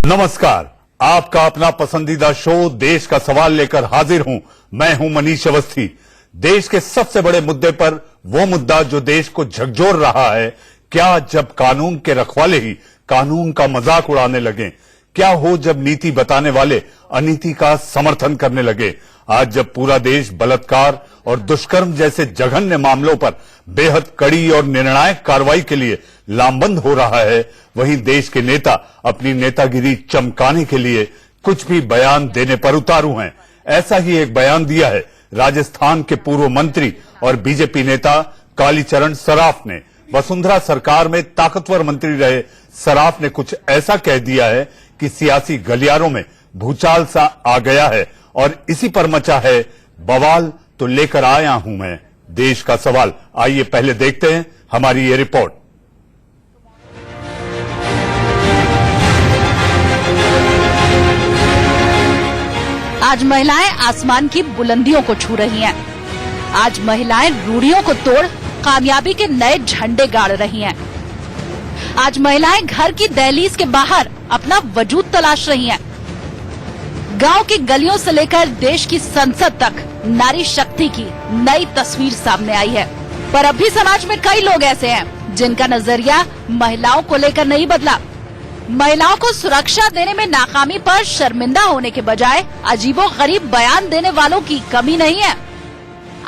नमस्कार, आपका अपना पसंदीदा शो देश का सवाल लेकर हाजिर हूं। मैं हूं मनीष अवस्थी। देश के सबसे बड़े मुद्दे पर वो मुद्दा जो देश को झकझोर रहा है, क्या जब कानून के रखवाले ही कानून का मजाक उड़ाने लगे? क्या हो जब नीति बताने वाले अनीति का समर्थन करने लगे? आज जब पूरा देश बलात्कार और दुष्कर्म जैसे जघन्य मामलों पर बेहद कड़ी और निर्णायक कार्रवाई के लिए लामबंद हो रहा है, वहीं देश के नेता अपनी नेतागिरी चमकाने के लिए कुछ भी बयान देने पर उतारू हैं। ऐसा ही एक बयान दिया है राजस्थान के पूर्व मंत्री और बीजेपी नेता कालीचरण सराफ ने। वसुंधरा सरकार में ताकतवर मंत्री रहे सराफ ने कुछ ऐसा कह दिया है कि सियासी गलियारों में भूचाल सा आ गया है और इसी पर मचा है बवाल। तो लेकर आया हूं मैं देश का सवाल। आइए पहले देखते हैं हमारी ये रिपोर्ट। आज महिलाएं आसमान की बुलंदियों को छू रही हैं। आज महिलाएं रूढ़ियों को तोड़ कामयाबी के नए झंडे गाड़ रही हैं। आज महिलाएं घर की दहलीज के बाहर अपना वजूद तलाश रही हैं। गांव की गलियों से लेकर देश की संसद तक नारी शक्ति की नई तस्वीर सामने आई है। पर अब भी समाज में कई लोग ऐसे हैं जिनका नजरिया महिलाओं को लेकर नहीं बदला। महिलाओं को सुरक्षा देने में नाकामी पर शर्मिंदा होने के बजाय अजीबोगरीब बयान देने वालों की कमी नहीं है।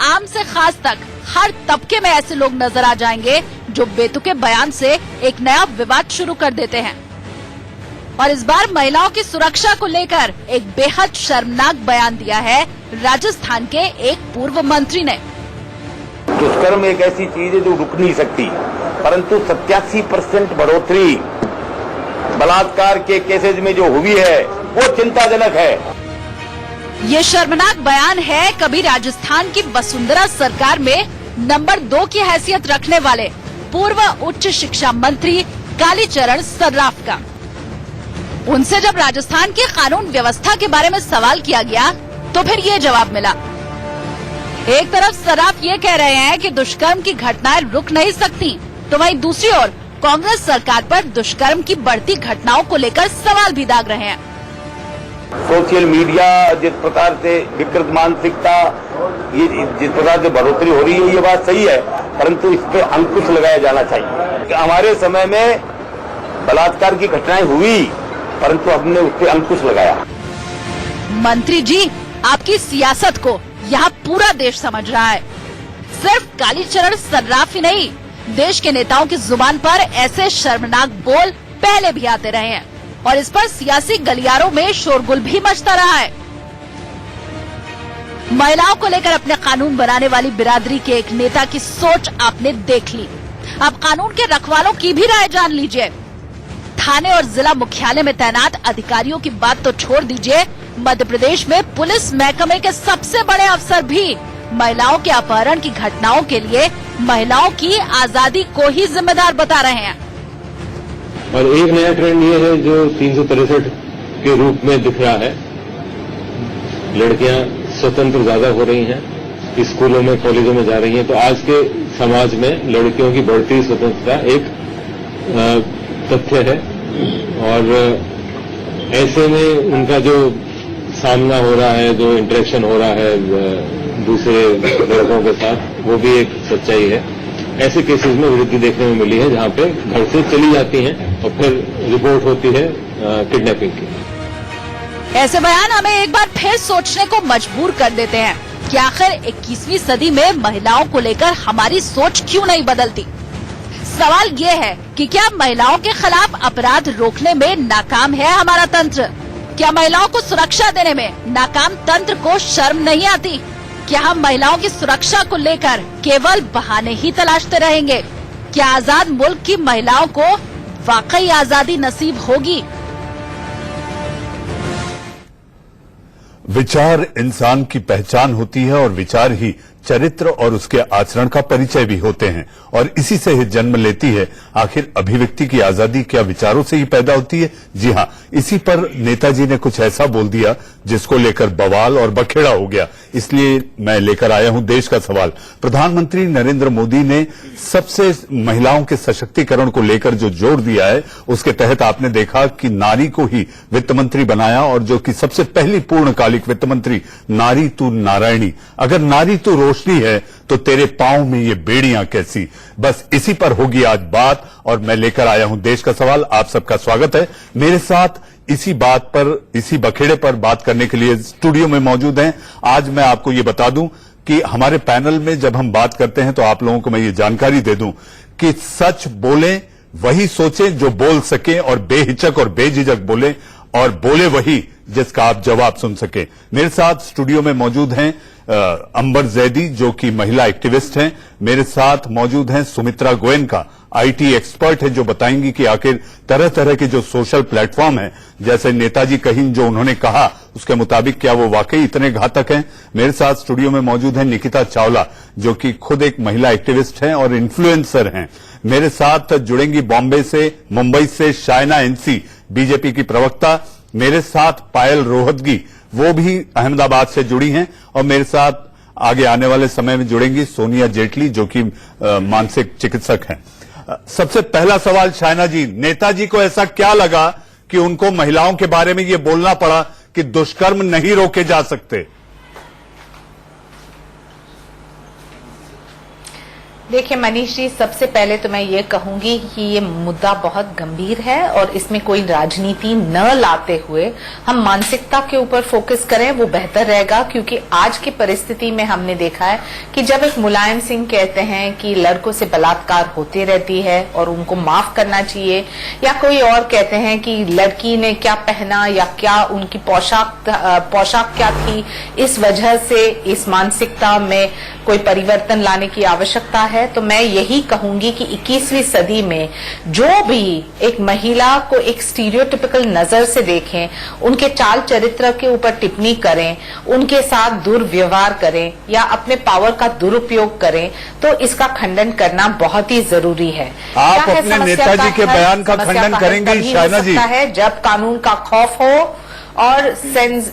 आम से खास तक हर तबके में ऐसे लोग नजर आ जाएंगे जो बेतुके बयान से एक नया विवाद शुरू कर देते हैं। और इस बार महिलाओं की सुरक्षा को लेकर एक बेहद शर्मनाक बयान दिया है राजस्थान के एक पूर्व मंत्री ने। दुष्कर्म एक ऐसी चीज है जो रुक नहीं सकती, परंतु 87% बढ़ोतरी बलात्कार के केसेज में जो हुई है वो चिंताजनक है। ये शर्मनाक बयान है कभी राजस्थान की वसुंधरा सरकार में नंबर 2 की हैसियत रखने वाले पूर्व उच्च शिक्षा मंत्री कालीचरण सराफ का। उनसे जब राजस्थान की कानून व्यवस्था के बारे में सवाल किया गया तो फिर ये जवाब मिला। एक तरफ सराफ ये कह रहे हैं कि दुष्कर्म की घटनाएं रुक नहीं सकती, तो वहीं दूसरी ओर कांग्रेस सरकार पर दुष्कर्म की बढ़ती घटनाओं को लेकर सवाल भी दाग रहे हैं। सोशल मीडिया जिस प्रकार से विकृत मानसिकता, ये जिस प्रकार से बढ़ोतरी हो रही है, ये बात सही है, परंतु इस पे अंकुश लगाया जाना चाहिए। हमारे समय में बलात्कार की घटनाएं हुई, परंतु हमने उस पे अंकुश लगाया। मंत्री जी, आपकी सियासत को यहाँ पूरा देश समझ रहा है। सिर्फ कालीचरण सराफ ही नहीं, देश के नेताओं की जुबान पर ऐसे शर्मनाक बोल पहले भी आते रहे हैं और इस पर सियासी गलियारों में शोरगुल भी मचता रहा है। महिलाओं को लेकर अपने कानून बनाने वाली बिरादरी के एक नेता की सोच आपने देख ली। अब कानून के रखवालों की भी राय जान लीजिए। थाने और जिला मुख्यालय में तैनात अधिकारियों की बात तो छोड़ दीजिए, मध्य प्रदेश में पुलिस महकमे के सबसे बड़े अफसर भी महिलाओं के अपहरण की घटनाओं के लिए महिलाओं की आजादी को ही जिम्मेदार बता रहे हैं। और एक नया ट्रेंड ये है जो 363 के रूप में दिख रहा है। लड़कियां स्वतंत्र ज्यादा हो रही हैं, स्कूलों में कॉलेजों में जा रही हैं, तो आज के समाज में लड़कियों की बढ़ती स्वतंत्रता एक तथ्य है। और ऐसे में उनका जो सामना हो रहा है, जो इंटरेक्शन हो रहा है दूसरे लड़कों के साथ, वो भी एक सच्चाई है। ऐसे केसेस में वृद्धि देखने में मिली है जहां पे घर से चली जाती हैं और फिर रिपोर्ट होती है किडनैपिंग की। ऐसे बयान हमें एक बार फिर सोचने को मजबूर कर देते हैं कि आखिर 21वीं सदी में महिलाओं को लेकर हमारी सोच क्यों नहीं बदलती। सवाल ये है कि क्या महिलाओं के खिलाफ अपराध रोकने में नाकाम है हमारा तंत्र? क्या महिलाओं को सुरक्षा देने में नाकाम तंत्र को शर्म नहीं आती? क्या हम महिलाओं की सुरक्षा को लेकर केवल बहाने ही तलाशते रहेंगे? क्या आजाद मुल्क की महिलाओं को वाकई आजादी नसीब होगी? विचार इंसान की पहचान होती है और विचार ही चरित्र और उसके आचरण का परिचय भी होते हैं और इसी से ही जन्म लेती है। आखिर अभिव्यक्ति की आजादी क्या विचारों से ही पैदा होती है? जी हां, इसी पर नेताजी ने कुछ ऐसा बोल दिया जिसको लेकर बवाल और बखेड़ा हो गया। इसलिए मैं लेकर आया हूं देश का सवाल। प्रधानमंत्री नरेंद्र मोदी ने सबसे महिलाओं के सशक्तिकरण को लेकर जो जोर दिया है, उसके तहत आपने देखा कि नारी को ही वित्त मंत्री बनाया और जो कि सबसे पहली पूर्णकालिक वित्त मंत्री, नारी तू नारायणी, अगर नारी तू रोशनी है तो तेरे पांव में ये बेड़ियां कैसी। बस इसी पर होगी आज बात और मैं लेकर आया हूं देश का सवाल। आप सबका स्वागत है। मेरे साथ इसी बात पर, इसी बखेड़े पर बात करने के लिए स्टूडियो में मौजूद हैं। आज मैं आपको ये बता दूं कि हमारे पैनल में जब हम बात करते हैं तो आप लोगों को मैं ये जानकारी दे दूं कि सच बोलें, वही सोचें जो बोल सके और बेहिचक और बेझिझक बोले और बोले वही जिसका आप जवाब सुन सके। मेरे साथ स्टूडियो में मौजूद हैं अंबर जैदी, जो कि महिला एक्टिविस्ट हैं। मेरे साथ मौजूद हैं सुमित्रा गोयनका, आईटी एक्सपर्ट है, जो बताएंगी कि आखिर तरह तरह के जो सोशल प्लेटफॉर्म हैं, जैसे नेताजी कहीं जो उन्होंने कहा उसके मुताबिक क्या वो वाकई इतने घातक हैं। मेरे साथ स्टूडियो में मौजूद है निकिता चावला, जो कि खुद एक महिला एक्टिविस्ट हैं और इन्फ्लुएंसर हैं। मेरे साथ जुड़ेंगी बॉम्बे से, मुंबई से शायना एनसी, बीजेपी की प्रवक्ता। मेरे साथ पायल रोहतगी, वो भी अहमदाबाद से जुड़ी हैं। और मेरे साथ आगे आने वाले समय में जुड़ेंगी सोनिया जेटली, जो कि मानसिक चिकित्सक हैं। सबसे पहला सवाल शायना जी, नेताजी को ऐसा क्या लगा कि उनको महिलाओं के बारे में ये बोलना पड़ा कि दुष्कर्म नहीं रोके जा सकते? देखिए मनीष जी, सबसे पहले तो मैं ये कहूंगी कि ये मुद्दा बहुत गंभीर है और इसमें कोई राजनीति न लाते हुए हम मानसिकता के ऊपर फोकस करें, वो बेहतर रहेगा। क्योंकि आज की परिस्थिति में हमने देखा है कि जब एक मुलायम सिंह कहते हैं कि लड़कों से बलात्कार होती रहती है और उनको माफ करना चाहिए, या कोई और कहते हैं कि लड़की ने क्या पहना या क्या उनकी पोशाक क्या थी, इस वजह से इस मानसिकता में कोई परिवर्तन लाने की आवश्यकता है, तो मैं यही कहूंगी कि 21वीं सदी में जो भी एक महिला को एक स्टीरियोटिपिकल नजर से देखें, उनके चाल चरित्र के ऊपर टिप्पणी करें, उनके साथ दुर्व्यवहार करें या अपने पावर का दुरुपयोग करें, तो इसका खंडन करना बहुत ही जरूरी है। आप अपने नेताजी के बयान का खंडन करेंगी शायना जी? है जब कानून का खौफ हो और सेंस।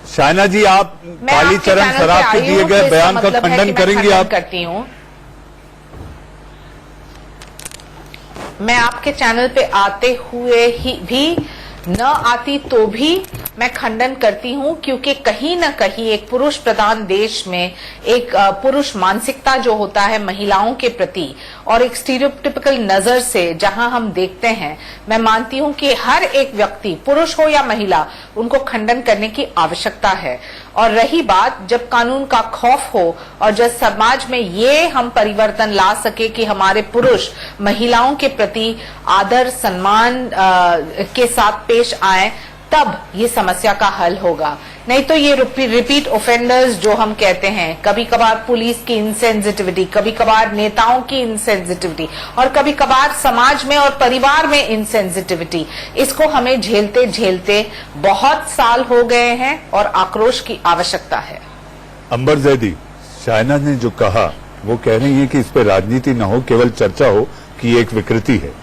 शायना जी, आप कालीचरण सराफ के दिए गए बयान का खंडन करेंगी? आप करती हूँ, मैं आपके चैनल पे आते हुए ही भी न आती तो भी मैं खंडन करती हूं, क्योंकि कहीं न कहीं एक पुरुष प्रधान देश में एक पुरुष मानसिकता जो होता है महिलाओं के प्रति और एक स्टीरियोटिपिकल नजर से जहां हम देखते हैं, मैं मानती हूं कि हर एक व्यक्ति, पुरुष हो या महिला, उनको खंडन करने की आवश्यकता है। और रही बात जब कानून का खौफ हो और जब समाज में ये हम परिवर्तन ला सके कि हमारे पुरुष महिलाओं के प्रति आदर सम्मान के साथ पेश आए, तब ये समस्या का हल होगा। नहीं तो ये रिपीट ऑफेंडर्स जो हम कहते हैं, कभी कभार पुलिस की इनसेंसिटिविटी, कभी कभार नेताओं की इनसेंसिटिविटी और कभी कभार समाज में और परिवार में इनसेंसिटिविटी, इसको हमें झेलते झेलते बहुत साल हो गए हैं और आक्रोश की आवश्यकता है। अंबर जैदी, शायना ने जो कहा वो कह रही है कि इस पर राजनीति न हो, केवल चर्चा हो कि एक विकृति है।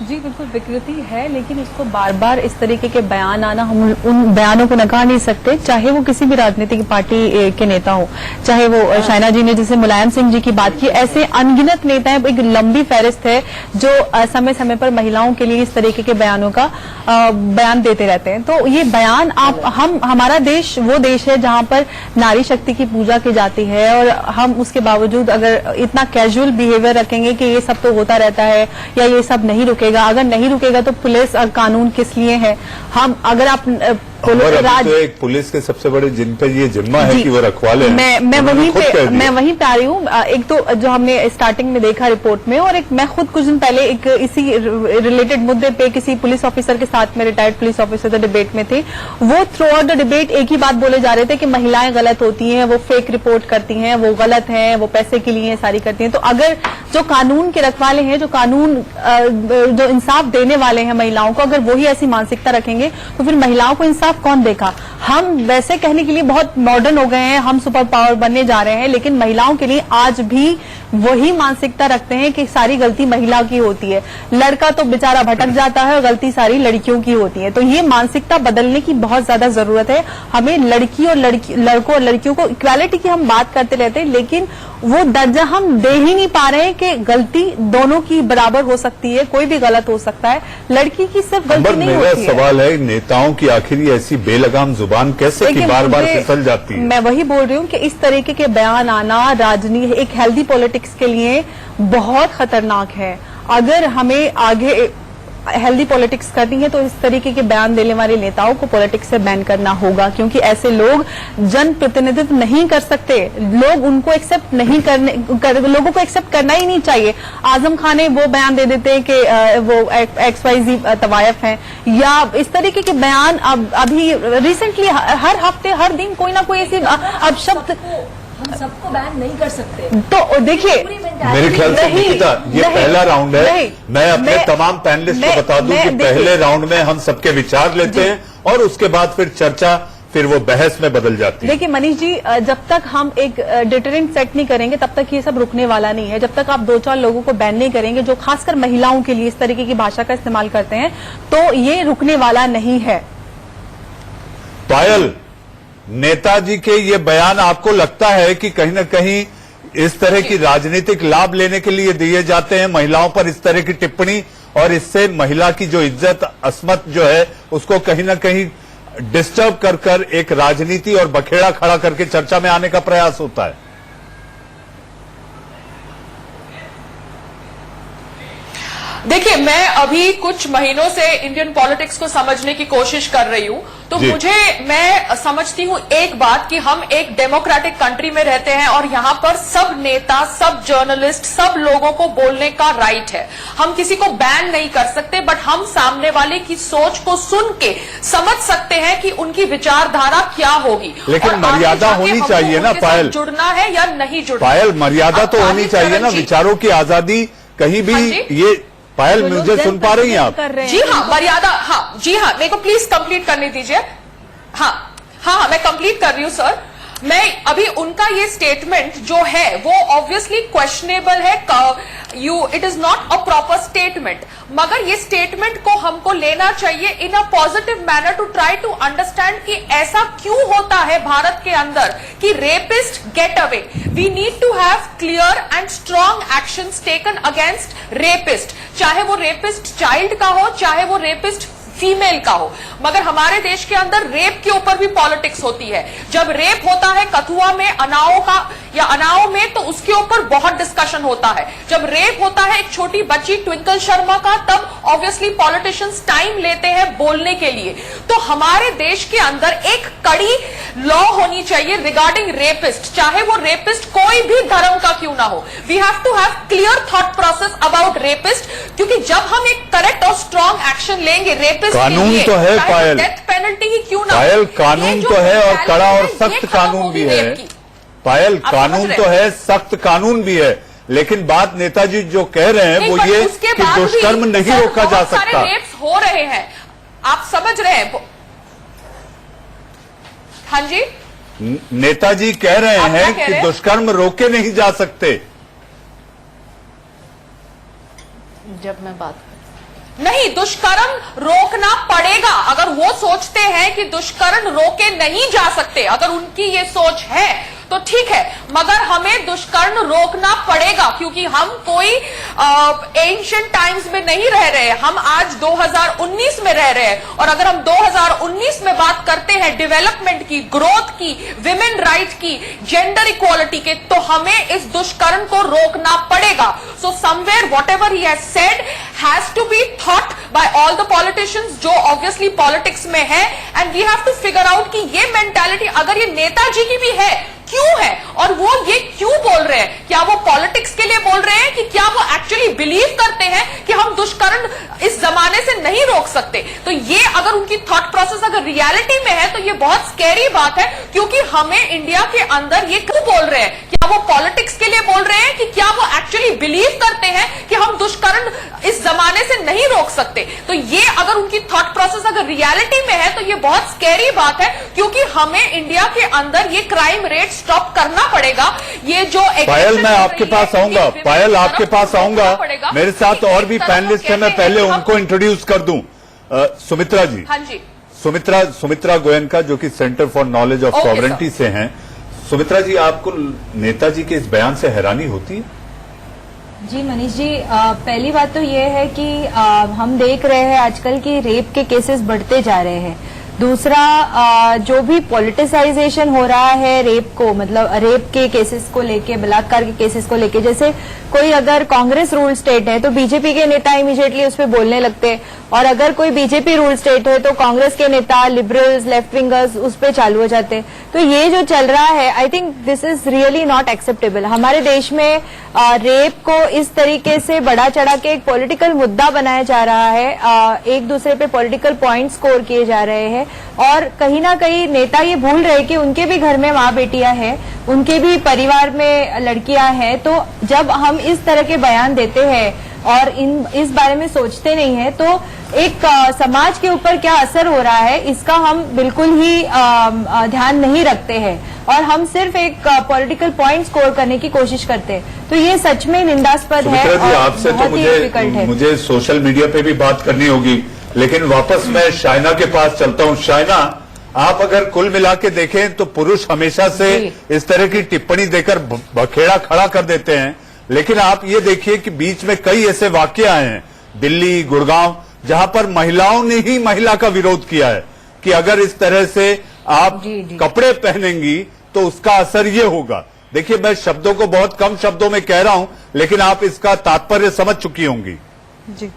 जी बिल्कुल विकृति है, लेकिन इसको बार बार इस तरीके के बयान आना, हम उन बयानों को नकार नहीं सकते, चाहे वो किसी भी राजनीतिक पार्टी के नेता हो, चाहे वो शायना जी ने जैसे मुलायम सिंह जी की बात की, ऐसे अनगिनत नेता है, एक लंबी फहरिस्त है जो समय समय पर महिलाओं के लिए इस तरीके के बयानों का बयान देते रहते हैं। तो ये बयान हमारा देश वो देश है जहां पर नारी शक्ति की पूजा की जाती है और हम उसके बावजूद अगर इतना कैजुअल बिहेवियर रखेंगे कि ये सब तो होता रहता है या ये सब नहीं रुकेगा, अगर नहीं रुकेगा तो पुलिस और कानून किस लिए है? हम अगर आप तो एक पुलिस के सबसे बड़े जिन पे ये जिम्मा है कि वो रखवाले हैं। मैं वहीं पे आ रही हूँ। एक तो जो हमने स्टार्टिंग में देखा रिपोर्ट में, और एक मैं खुद कुछ दिन पहले एक इसी रिलेटेड मुद्दे पे किसी पुलिस ऑफिसर के साथ में, रिटायर्ड पुलिस ऑफिसर डिबेट में थे। वो थ्रू आउट द डिबेट एक ही बात बोले जा रहे थे कि महिलाएं गलत होती हैं, वो फेक रिपोर्ट करती हैं, वो गलत हैं, वो पैसे के लिए सारी करती हैं। तो अगर जो कानून के रखवाले हैं, जो कानून जो इंसाफ देने वाले हैं महिलाओं को, अगर वही ऐसी मानसिकता रखेंगे तो फिर महिलाओं को इंसाफ इंसाफ कौन देखा? हम वैसे कहने के लिए बहुत मॉडर्न हो गए हैं, हम सुपर पावर बनने जा रहे हैं, लेकिन महिलाओं के लिए आज भी वही मानसिकता रखते हैं कि सारी गलती महिला की होती है। लड़का तो बेचारा भटक जाता है और गलती सारी लड़कियों की होती है। तो ये मानसिकता बदलने की बहुत ज्यादा जरूरत है। हमें लड़कों और लड़कियों को इक्वालिटी की हम बात करते रहते हैं, लेकिन वो दर्जा हम दे ही नहीं पा रहे हैं कि गलती दोनों की बराबर हो सकती है, कोई भी गलत हो सकता है, लड़की की सिर्फ गलती नहीं मेरा होती है। सवाल है, नेताओं की आखिर ये ऐसी बेलगाम जुबान कैसे कि बार बार फिसल जाती है? मैं वही बोल रही हूँ कि इस तरीके के बयान आना राजनीति एक हेल्दी पॉलिटिक्स के लिए बहुत खतरनाक है। अगर हमें आगे हेल्दी पॉलिटिक्स करनी है तो इस तरीके के बयान देने वाले नेताओं को पॉलिटिक्स से बैन करना होगा, क्योंकि ऐसे लोग जन प्रतिनिधित्व नहीं कर सकते। लोग उनको एक्सेप्ट नहीं लोगों को एक्सेप्ट करना ही नहीं चाहिए। आजम खान ने वो बयान दे देते हैं कि वो XYZ तवायफ हैं, या इस तरीके के बयान अभी रिसेंटली हर हफ्ते हर दिन कोई ना कोई ऐसी अपशब्द हम सबको बैन नहीं कर सकते। तो देखिए, मेरे ख्याल से निकिता, ये पहला राउंड है। मैं अपने तमाम पैनलिस्ट को बता दूं कि पहले राउंड में हम सबके विचार लेते हैं और उसके बाद फिर चर्चा, फिर वो बहस में बदल जाती है। देखिए मनीष जी, जब तक हम एक डिटरेंट सेट नहीं करेंगे तब तक ये सब रुकने वाला नहीं है। जब तक आप 2-4 लोगों को बैन नहीं करेंगे जो खासकर महिलाओं के लिए इस तरीके की भाषा का इस्तेमाल करते हैं, तो ये रुकने वाला नहीं है। पायल, नेताजी के ये बयान आपको लगता है कि कहीं न कहीं इस तरह की राजनीतिक लाभ लेने के लिए दिए जाते हैं, महिलाओं पर इस तरह की टिप्पणी, और इससे महिला की जो इज्जत अस्मत जो है उसको कहीं न कहीं डिस्टर्ब कर एक राजनीति और बखेड़ा खड़ा करके चर्चा में आने का प्रयास होता है? देखिए, मैं अभी कुछ महीनों से इंडियन पॉलिटिक्स को समझने की कोशिश कर रही हूं, तो मैं समझती हूं एक बात कि हम एक डेमोक्रेटिक कंट्री में रहते हैं और यहां पर सब नेता, सब जर्नलिस्ट, सब लोगों को बोलने का राइट है। हम किसी को बैन नहीं कर सकते, बट हम सामने वाले की सोच को सुन के समझ सकते हैं कि उनकी विचारधारा क्या होगी। लेकिन मर्यादा होनी चाहिए ना पायल, जुड़ना है या नहीं जुड़ना। पायल, मर्यादा तो होनी चाहिए ना, विचारों की आजादी कहीं भी। ये पायल, मुझे सुन पा रही हैं आप? जी हाँ, मर्यादा, हाँ जी हाँ, मेरे को प्लीज कंप्लीट करने दीजिए। हाँ, मैं कंप्लीट कर रही हूँ सर। मैं अभी उनका ये स्टेटमेंट जो है वो ऑब्वियसली क्वेश्चनेबल है, it is not a proper statement, मगर ये स्टेटमेंट को हमको लेना चाहिए in a positive manner to try to understand कि ऐसा क्यों होता है भारत के अंदर कि rapist get away. We need to have clear and strong actions taken against rapist, चाहे वो रेपिस्ट चाइल्ड का हो, चाहे वो रेपिस्ट फीमेल का हो। मगर हमारे देश के अंदर रेप के ऊपर भी पॉलिटिक्स होती है। जब रेप होता है कथुआ में अनाओ का या अनाओ में, तो उसके ऊपर बहुत डिस्कशन होता है। जब रेप होता है एक छोटी बच्ची ट्विंकल शर्मा का, तब ऑब्वियसली पॉलिटिशियंस टाइम लेते हैं बोलने के लिए। तो हमारे देश के अंदर एक कड़ी लॉ होनी चाहिए रिगार्डिंग रेपिस्ट, चाहे वो रेपिस्ट कोई भी धर्म का क्यों ना हो। We have to have clear thought process about rapist, क्योंकि जब हम एक करेक्ट और स्ट्रॉन्ग एक्शन लेंगे रेपिस्ट, कानून तो है पायल, डेथ पेनल्टी ही क्यों ना पायल, कानून तो है और कड़ा और सख्त कानून भी है। पायल, कानून तो है, सख्त कानून भी है, लेकिन बात नेताजी जो कह रहे हैं वो ये कि दुष्कर्म नहीं रोका जा सकता। रेप्स हो रहे हैं, आप समझ रहे हैं। हाँ जी, नेताजी कह रहे हैं कि दुष्कर्म रोके नहीं जा सकते। जब मैं बात नहीं, दुष्कर्म रोकना पड़ेगा। अगर वो सोचते हैं कि दुष्कर्म रोके नहीं जा सकते, अगर उनकी ये सोच है तो ठीक है, मगर हमें दुष्कर्म रोकना पड़ेगा, क्योंकि हम कोई एंशिएंट टाइम्स में नहीं रह रहे हैं। हम आज 2019 में रह रहे हैं, और अगर हम 2019 में बात करते हैं डेवलपमेंट की, ग्रोथ की, विमेन राइट की, जेंडर इक्वालिटी के, तो हमें इस दुष्कर्म को रोकना पड़ेगा। So somewhere whatever he has said has to be thought by all the politicians जो ऑब्वियसली पॉलिटिक्स में है, and we have to figure out कि ये मेंटालिटी अगर ये नेताजी की भी है, क्यों है, और वो ये क्यों बोल रहे हैं। क्या वो पॉलिटिक्स के लिए बोल रहे हैं कि क्या वो एक्चुअली बिलीव करते हैं कि हम दुष्कर्म इस जमाने से नहीं रोक सकते। तो ये अगर उनकी थॉट प्रोसेस अगर रियलिटी में है तो ये बहुत स्कैरी बात है, क्योंकि हमें इंडिया के अंदर ये क्यों बोल रहे हैं। क्या वो पॉलिटिक्स के लिए बोल रहे हैं कि क्या वो एक्चुअली बिलीव करते हैं कि हम दुष्कर्म इस जमाने से नहीं रोक सकते। तो ये अगर उनकी थॉट प्रोसेस अगर रियलिटी में है तो ये बहुत स्कैरी बात है, क्योंकि हमें इंडिया के अंदर ये क्राइम रेट स्टॉप करना पड़ेगा। ये जो पायल, मैं आपके पास आऊंगा, पायल आपके पास आऊंगा, मेरे साथ और भी पैनलिस्ट हैं, मैं पहले उनको इंट्रोड्यूस कर दूं। सुमित्रा जी। हाँ जी। सुमित्रा गोयनका, जो कि centre for knowledge of sovereignty से हैं। सुमित्रा जी, आपको नेताजी के इस बयान से हैरानी होती है? जी मनीष जी, पहली बात तो ये है कि हम देख रहे हैं आजकल की रेप के केसेस बढ़ते जा रहे हैं। दूसरा, जो भी पॉलिटिसाइजेशन हो रहा है रेप को, मतलब रेप के केसेस को लेके, बलात्कार के केसेस को लेके, जैसे कोई अगर कांग्रेस रूल स्टेट है तो बीजेपी के नेता इमीडिएटली उस पर बोलने लगते हैं, और अगर कोई बीजेपी रूल स्टेट है तो कांग्रेस के नेता, लिबरल्स, लेफ्ट विंगर्स उस पर चालू हो जाते हैं। तो ये जो चल रहा है, I think this is really not acceptable. हमारे देश में रेप को इस तरीके से बढ़ा चढ़ा के एक पॉलिटिकल मुद्दा बनाया जा रहा है, एक दूसरे पे पॉलिटिकल पॉइंट स्कोर किए जा रहे हैं, और कहीं ना कहीं नेता ये भूल रहे कि उनके भी घर में माँ बेटियां हैं, उनके भी परिवार में लड़कियां हैं। तो जब हम इस तरह के बयान देते हैं और इस बारे में सोचते नहीं है, तो एक समाज के ऊपर क्या असर हो रहा है इसका हम बिल्कुल ही ध्यान नहीं रखते हैं, और हम सिर्फ एक पॉलिटिकल पॉइंट स्कोर करने की कोशिश करते हैं। तो ये सच में निंदास्पद है और आपसे बहुत ही डिफिकल्ट है। मुझे सोशल मीडिया पे भी बात करनी होगी, लेकिन वापस मैं शाइना के पास चलता हूं। शाइना, आप अगर कुल मिला के देखें तो पुरुष हमेशा से इस तरह की टिप्पणी देकर बखेड़ा खड़ा कर देते हैं, लेकिन आप ये देखिए कि बीच में कई ऐसे वाकये आए हैं, दिल्ली, गुड़गांव, जहां पर महिलाओं ने ही महिला का विरोध किया है कि अगर इस तरह से आप कपड़े पहनेंगी तो उसका असर ये होगा। देखिए, मैं शब्दों को बहुत कम शब्दों में कह रहा हूं, लेकिन आप इसका तात्पर्य समझ चुकी होंगी। जी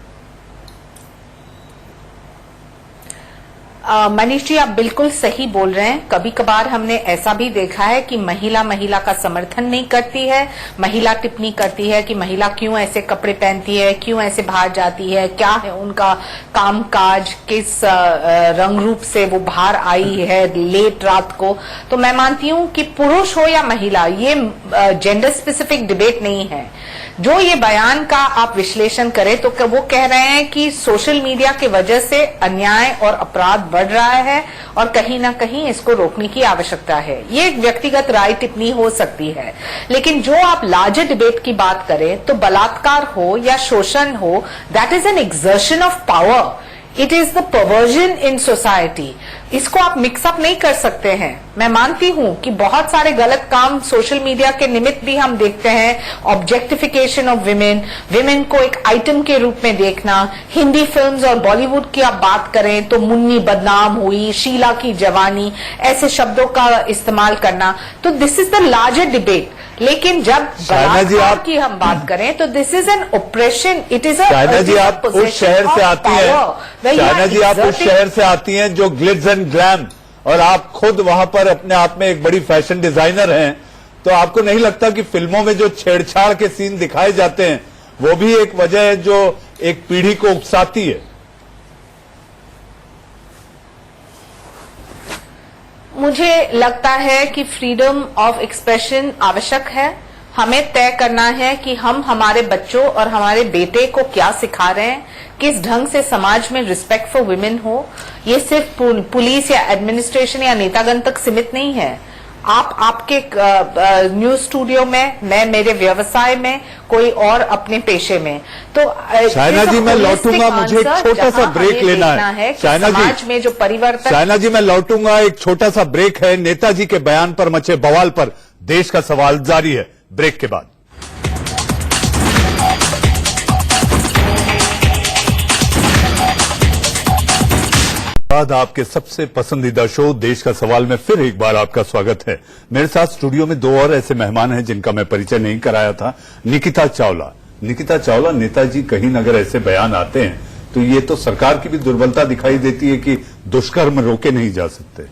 मनीष जी, आप बिल्कुल सही बोल रहे हैं। कभी कभार हमने ऐसा भी देखा है कि महिला का समर्थन नहीं करती है, महिला टिप्पणी करती है कि महिला क्यों ऐसे कपड़े पहनती है, क्यों ऐसे बाहर जाती है, क्या है उनका कामकाज, किस रंग रूप से वो बाहर आई है लेट रात को। तो मैं मानती हूं कि पुरुष हो या महिला, ये जेंडर स्पेसिफिक डिबेट नहीं है। जो ये बयान का आप विश्लेषण करें तो वो कह रहे हैं कि सोशल मीडिया की वजह से अन्याय और अपराध बढ़ रहा है और कहीं ना कहीं इसको रोकने की आवश्यकता है। ये एक व्यक्तिगत राय टिप्पणी हो सकती है, लेकिन जो आप लार्जर डिबेट की बात करें तो बलात्कार हो या शोषण हो, that is an exertion of power, it is the perversion in society. इसको आप मिक्सअप नहीं कर सकते हैं। मैं मानती हूं कि बहुत सारे गलत काम सोशल मीडिया के निमित्त भी हम देखते हैं। ऑब्जेक्टिफिकेशन ऑफ विमेन को एक आइटम के रूप में देखना। हिंदी फिल्म्स और बॉलीवुड की आप बात करें तो मुन्नी बदनाम हुई, शीला की जवानी, ऐसे शब्दों का इस्तेमाल करना। तो this is the larger debate. लेकिन जब बलात्कार की हम बात करें तो this is an operation, it is Shaina ji, आप उस शहर से आती हैं, शाइना जी आप उस शहर से आती हैं जो ग्लिट्स एंड ग्लैम, और आप खुद वहां पर अपने आप में एक बड़ी फैशन डिजाइनर हैं, तो आपको नहीं लगता कि फिल्मों में जो छेड़छाड़ के सीन दिखाए जाते हैं वो भी एक वजह है जो एक पीढ़ी को उकसाती है? मुझे लगता है कि फ्रीडम ऑफ एक्सप्रेशन आवश्यक है। हमें तय करना है कि हम हमारे बच्चों और हमारे बेटे को क्या सिखा रहे हैं, किस ढंग से समाज में रिस्पेक्ट फॉर वुमेन हो। ये सिर्फ पुलिस या एडमिनिस्ट्रेशन या नेतागण तक सीमित नहीं है। आप आपके न्यूज स्टूडियो में, मैं मेरे व्यवसाय में, कोई और अपने पेशे में। तो शाइना जी, मैं लौटूंगा, मुझे एक छोटा सा ब्रेक लेना है। शाइना जी, समाज में जो परिवर्तन, शाइना जी मैं लौटूंगा, एक छोटा सा ब्रेक है। नेताजी के बयान पर मचे बवाल पर देश का सवाल जारी है ब्रेक के बाद। आपके सबसे पसंदीदा शो देश का सवाल में फिर एक बार आपका स्वागत है। मेरे साथ स्टूडियो में दो और ऐसे मेहमान हैं जिनका मैं परिचय नहीं कराया था। निकिता चावला, नेताजी कहीं न अगर ऐसे बयान आते हैं तो ये तो सरकार की भी दुर्बलता दिखाई देती है कि दुष्कर्म रोके नहीं जा सकते।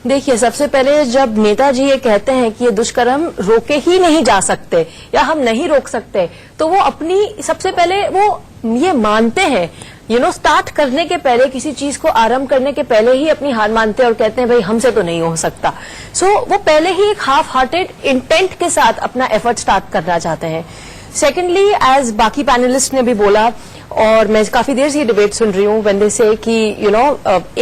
देखिए, सबसे पहले जब नेताजी ये कहते हैं कि ये दुष्कर्म रोके ही नहीं जा सकते या हम नहीं रोक सकते, तो वो अपनी सबसे पहले वो ये मानते हैं, स्टार्ट करने के पहले, किसी चीज को आरंभ करने के पहले ही अपनी हार मानते हैं और कहते हैं भाई हमसे तो नहीं हो सकता। सो वो पहले ही एक हाफ हार्टेड इंटेंट के साथ अपना एफर्ट स्टार्ट करना चाहते हैं। सेकेंडली, एज बाकी पैनलिस्ट ने भी बोला, और मैं काफी देर से ये डिबेट सुन रही हूँ when they say कि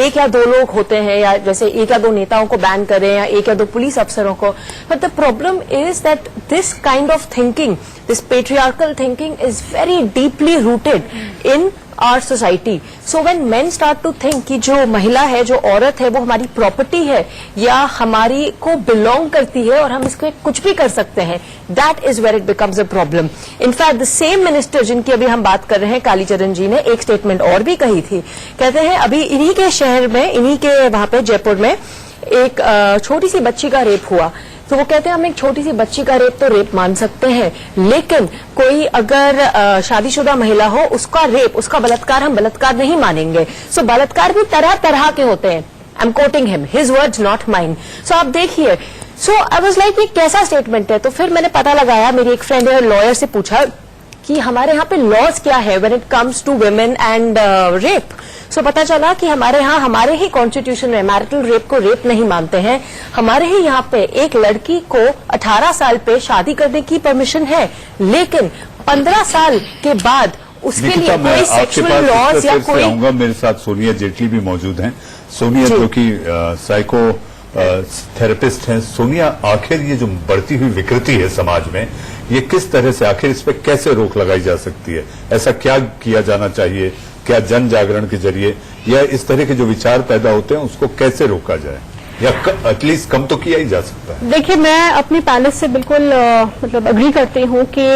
एक या दो लोग होते हैं या जैसे एक या दो नेताओं को बैन करें या एक या दो पुलिस अफसरों को, but the problem is that this kind of thinking, this patriarchal thinking is very deeply rooted in our society. So when men start to think कि जो महिला है, जो औरत है, वो हमारी प्रॉपर्टी है या हमारी को बिलोंग करती है और हम इसको कुछ भी कर सकते हैं, that is where it becomes a problem. In fact the same minister जिनकी अभी हम बात कर रहे हैं, कालीचरण जी, ने एक स्टेटमेंट और भी कही थी. कहते हैं अभी इन्हीं के शहर में, इन्हीं के वहां पे जयपुर में एक छोटी सी बच्ची का रेप हुआ. तो वो कहते हैं हम एक छोटी सी बच्ची का रेप तो रेप मान सकते हैं, लेकिन कोई अगर शादीशुदा महिला हो, उसका रेप, उसका बलात्कार हम बलात्कार नहीं मानेंगे. सो बलात्कार भी तरह तरह के होते हैं. I am quoting him, his words not mine. So आप देखिए, सो आई वाज लाइक ये कैसा स्टेटमेंट है. तो फिर मैंने पता लगाया, मेरी एक फ्रेंड है लॉयर से पूछा कि हमारे यहाँ पे लॉज क्या है when it comes to women and rape. So पता चला कि हमारे यहाँ, हमारे ही कॉन्स्टिट्यूशन में मैरिटल रेप को रेप नहीं मानते हैं. हमारे ही यहाँ पे एक लड़की को 18 साल पे शादी करने की परमिशन है, लेकिन 15 साल के बाद उसके लिए कोई सेक्सुअल लॉज या कोई. आऊंगा, मेरे साथ सोनिया जेटली भी मौजूद हैं. सोनिया जो कि साइको थेरेपिस्ट हैं. सोनिया, आखिर ये जो बढ़ती हुई विकृति है समाज में, ये किस तरह से, आखिर इस पर कैसे रोक लगाई जा सकती है? ऐसा क्या किया जाना चाहिए? क्या जन जागरण के जरिए या इस तरह के जो विचार पैदा होते हैं उसको कैसे रोका जाए, या एटलीस्ट कम तो किया ही जा सकता है? देखिए, मैं अपनी पैलेस से बिल्कुल मतलब अग्री करती हूँ कि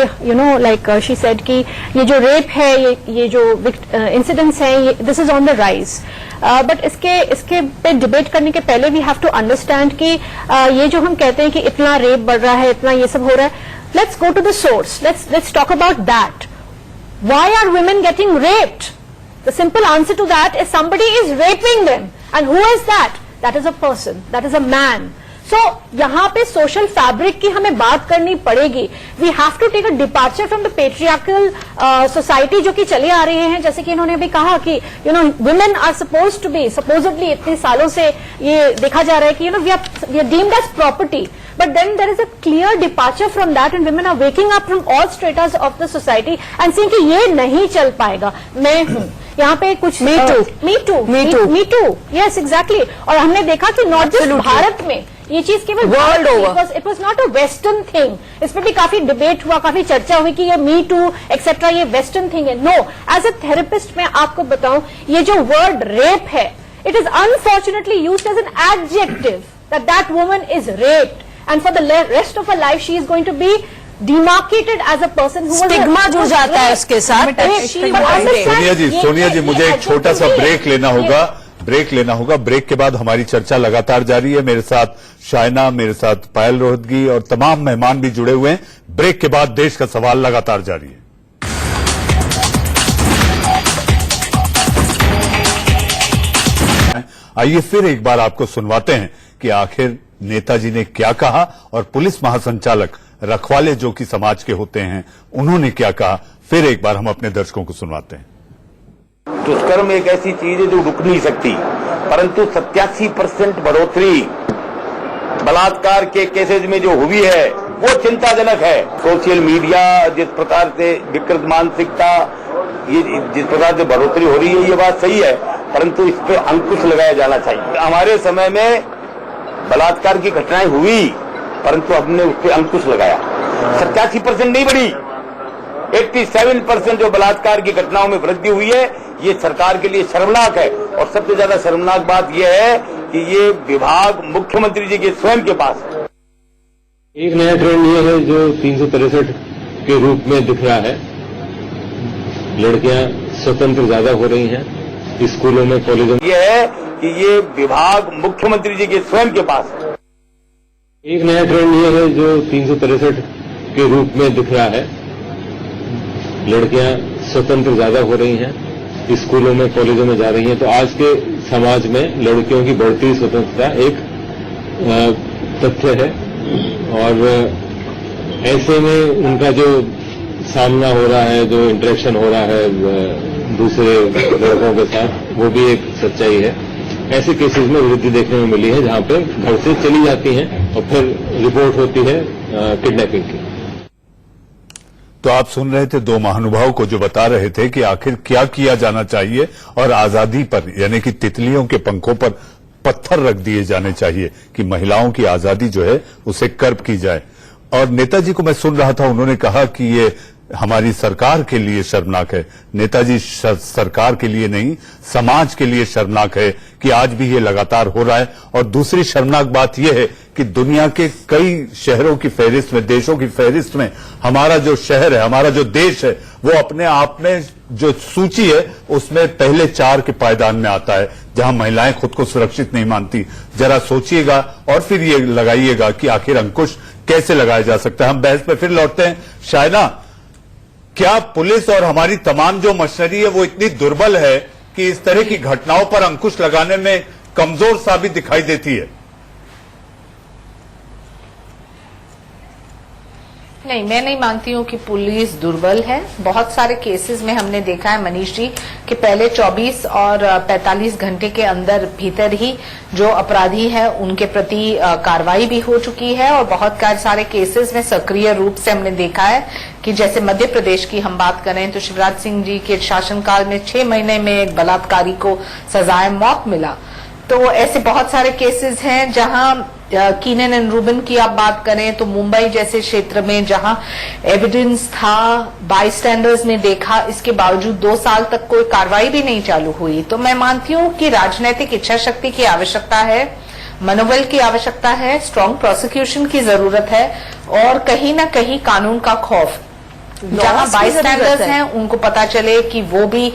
लाइक शी सेड कि ये जो रेप है, ये जो इंसिडेंट्स हैं, this is on the rise. But इसके पे डिबेट करने के पहले वी हैव टू अंडरस्टैंड कि ये जो हम कहते हैं कि इतना रेप बढ़ रहा है, इतना ये सब हो रहा है, let's go to the source. Let's talk about that. Why are women getting raped? The simple answer to that is somebody is raping them. And who is that? That is a person. That is a man. So, यहाँ पे social fabric की हमें बात करनी पड़ेगी. We have to take a departure from the patriarchal society जो कि चले आ रहे हैं. जैसे कि इन्होंने अभी कहा कि women are suppose to be, supposedly इतने सालों से ये देखा जा रहा है कि we are deemed as property. But then there is a clear departure from that and women are waking up from all stratas of the society and saying कि ये नहीं चल पाएगा. मैं हूँ यहाँ पे कुछ me too, yes exactly. और हमने देखा कि नॉट जस्ट भारत में ये चीज केवल world over, it was not a western thing. इस पर भी काफी डिबेट हुआ, काफी चर्चा हुई कि ये मी टू एक्सेट्रा ये वेस्टर्न थिंग है. नो, एज ए थेरेपिस्ट मैं आपको बताऊं, ये जो वर्ड रेप है, it is unfortunately used as an adjective that woman is raped. And for the rest of her life, she is going to be demarcated as a person who stigma जुड़ जाता है उसके साथ. सोनिया जी, मुझे एक छोटा सा ब्रेक लेना होगा. ब्रेक के बाद हमारी चर्चा लगातार जारी है. मेरे साथ शायना, मेरे साथ पायल रोहतगी और तमाम मेहमान भी जुड़े हुए हैं. ब्रेक के बाद देश का सवाल लगातार जारी है. आइए फिर एक बार आपको सुनवाते हैं कि आखिर नेताजी ने क्या कहा और पुलिस महासंचालक रखवाले जो कि समाज के होते हैं, उन्होंने क्या कहा. फिर एक बार हम अपने दर्शकों को सुनवाते हैं. दुष्कर्म एक ऐसी चीज है जो रुक नहीं सकती, परंतु 87% बढ़ोतरी बलात्कार के केसेज में जो हुई है वो चिंताजनक है. सोशल मीडिया जिस प्रकार से विकृत मानसिकता, ये जिस प्रकार से बढ़ोतरी हो रही है, ये बात सही है, परंतु इस पे अंकुश लगाया जाना चाहिए. हमारे समय में बलात्कार की घटनाएं हुई, परंतु हमने उस पर अंकुश लगाया. 87% नहीं बढ़ी, 87% जो बलात्कार की घटनाओं में वृद्धि हुई है, ये सरकार के लिए शर्मनाक है. और सबसे ज्यादा शर्मनाक बात यह है कि ये विभाग मुख्यमंत्री जी के स्वयं के पास है. एक नया ट्रेंड ये है जो 363 के रूप में दिख रहा है. लड़कियां स्वतंत्र ज्यादा हो रही हैं स्कूलों में, कॉलेजों में. ये है कि ये विभाग मुख्यमंत्री जी के स्वयं के पास है. एक नया ट्रेंड ये है जो 363 के रूप में दिख रहा है. लड़कियां स्वतंत्र ज्यादा हो रही हैं स्कूलों में, कॉलेजों में जा रही हैं. तो आज के समाज में लड़कियों की बढ़ती स्वतंत्रता एक तथ्य है. और ऐसे में उनका जो सामना हो रहा है, जो इंटरेक्शन हो रहा है दूसरे लड़कों के साथ, वो भी एक सच्चाई है. ऐसे केसेस में वृद्धि देखने में मिली है जहां पे घर से चली जाती हैं और फिर रिपोर्ट होती है किडनैपिंग की. तो आप सुन रहे थे दो महानुभाव को जो बता रहे थे कि आखिर क्या किया जाना चाहिए और आजादी पर यानी कि तितलियों के पंखों पर पत्थर रख दिए जाने चाहिए कि महिलाओं की आजादी जो है उसे कर्ब की जाए। और नेताजी को मैं सुन रहा था, उन्होंने कहा कि ये हमारी सरकार के लिए शर्मनाक है। नेताजी सरकार के लिए नहीं, समाज के लिए शर्मनाक है कि आज भी ये लगातार हो रहा है। और दूसरी शर्मनाक बात यह है कि दुनिया के कई शहरों की फहरिस्त में, देशों की फहरिस्त में हमारा जो शहर है, हमारा जो देश है, वो अपने आप में जो सूची है उसमें पहले 4 के पायदान में आता है, जहां महिलाएं खुद को सुरक्षित नहीं मानती। जरा सोचिएगा और फिर ये लगाइएगा कि आखिर अंकुश कैसे लगाया जा सकता है। हम बहस पे फिर लौटते हैं। शायना, क्या पुलिस और हमारी तमाम जो मशीनरी है वो इतनी दुर्बल है कि इस तरह की घटनाओं पर अंकुश लगाने में कमजोर साबित दिखाई देती है? नहीं, मैं नहीं मानती हूँ कि पुलिस दुर्बल है। बहुत सारे केसेस में हमने देखा है मनीष जी कि पहले 24 और 45 घंटे के अंदर भीतर ही जो अपराधी है उनके प्रति कार्रवाई भी हो चुकी है। और बहुत सारे केसेस में सक्रिय रूप से हमने देखा है कि जैसे मध्य प्रदेश की हम बात करें तो शिवराज सिंह जी के शासनकाल में 6 महीने में एक बलात्कारी को सजाए मौत मिला। तो ऐसे बहुत सारे केसेस हैं जहां कीनन एंड रूबन की आप बात करें तो मुंबई जैसे क्षेत्र में जहां एविडेंस था, बाईस्टैंडर्स ने देखा, इसके बावजूद 2 साल तक कोई कार्रवाई भी नहीं चालू हुई। तो मैं मानती हूं कि राजनीतिक इच्छा शक्ति की आवश्यकता है, मनोबल की आवश्यकता है, स्ट्रांग प्रोसिक्यूशन की जरूरत है और कहीं ना कहीं कानून का खौफ। जहां बाईस्टैंडर्स हैं उनको पता चले कि वो भी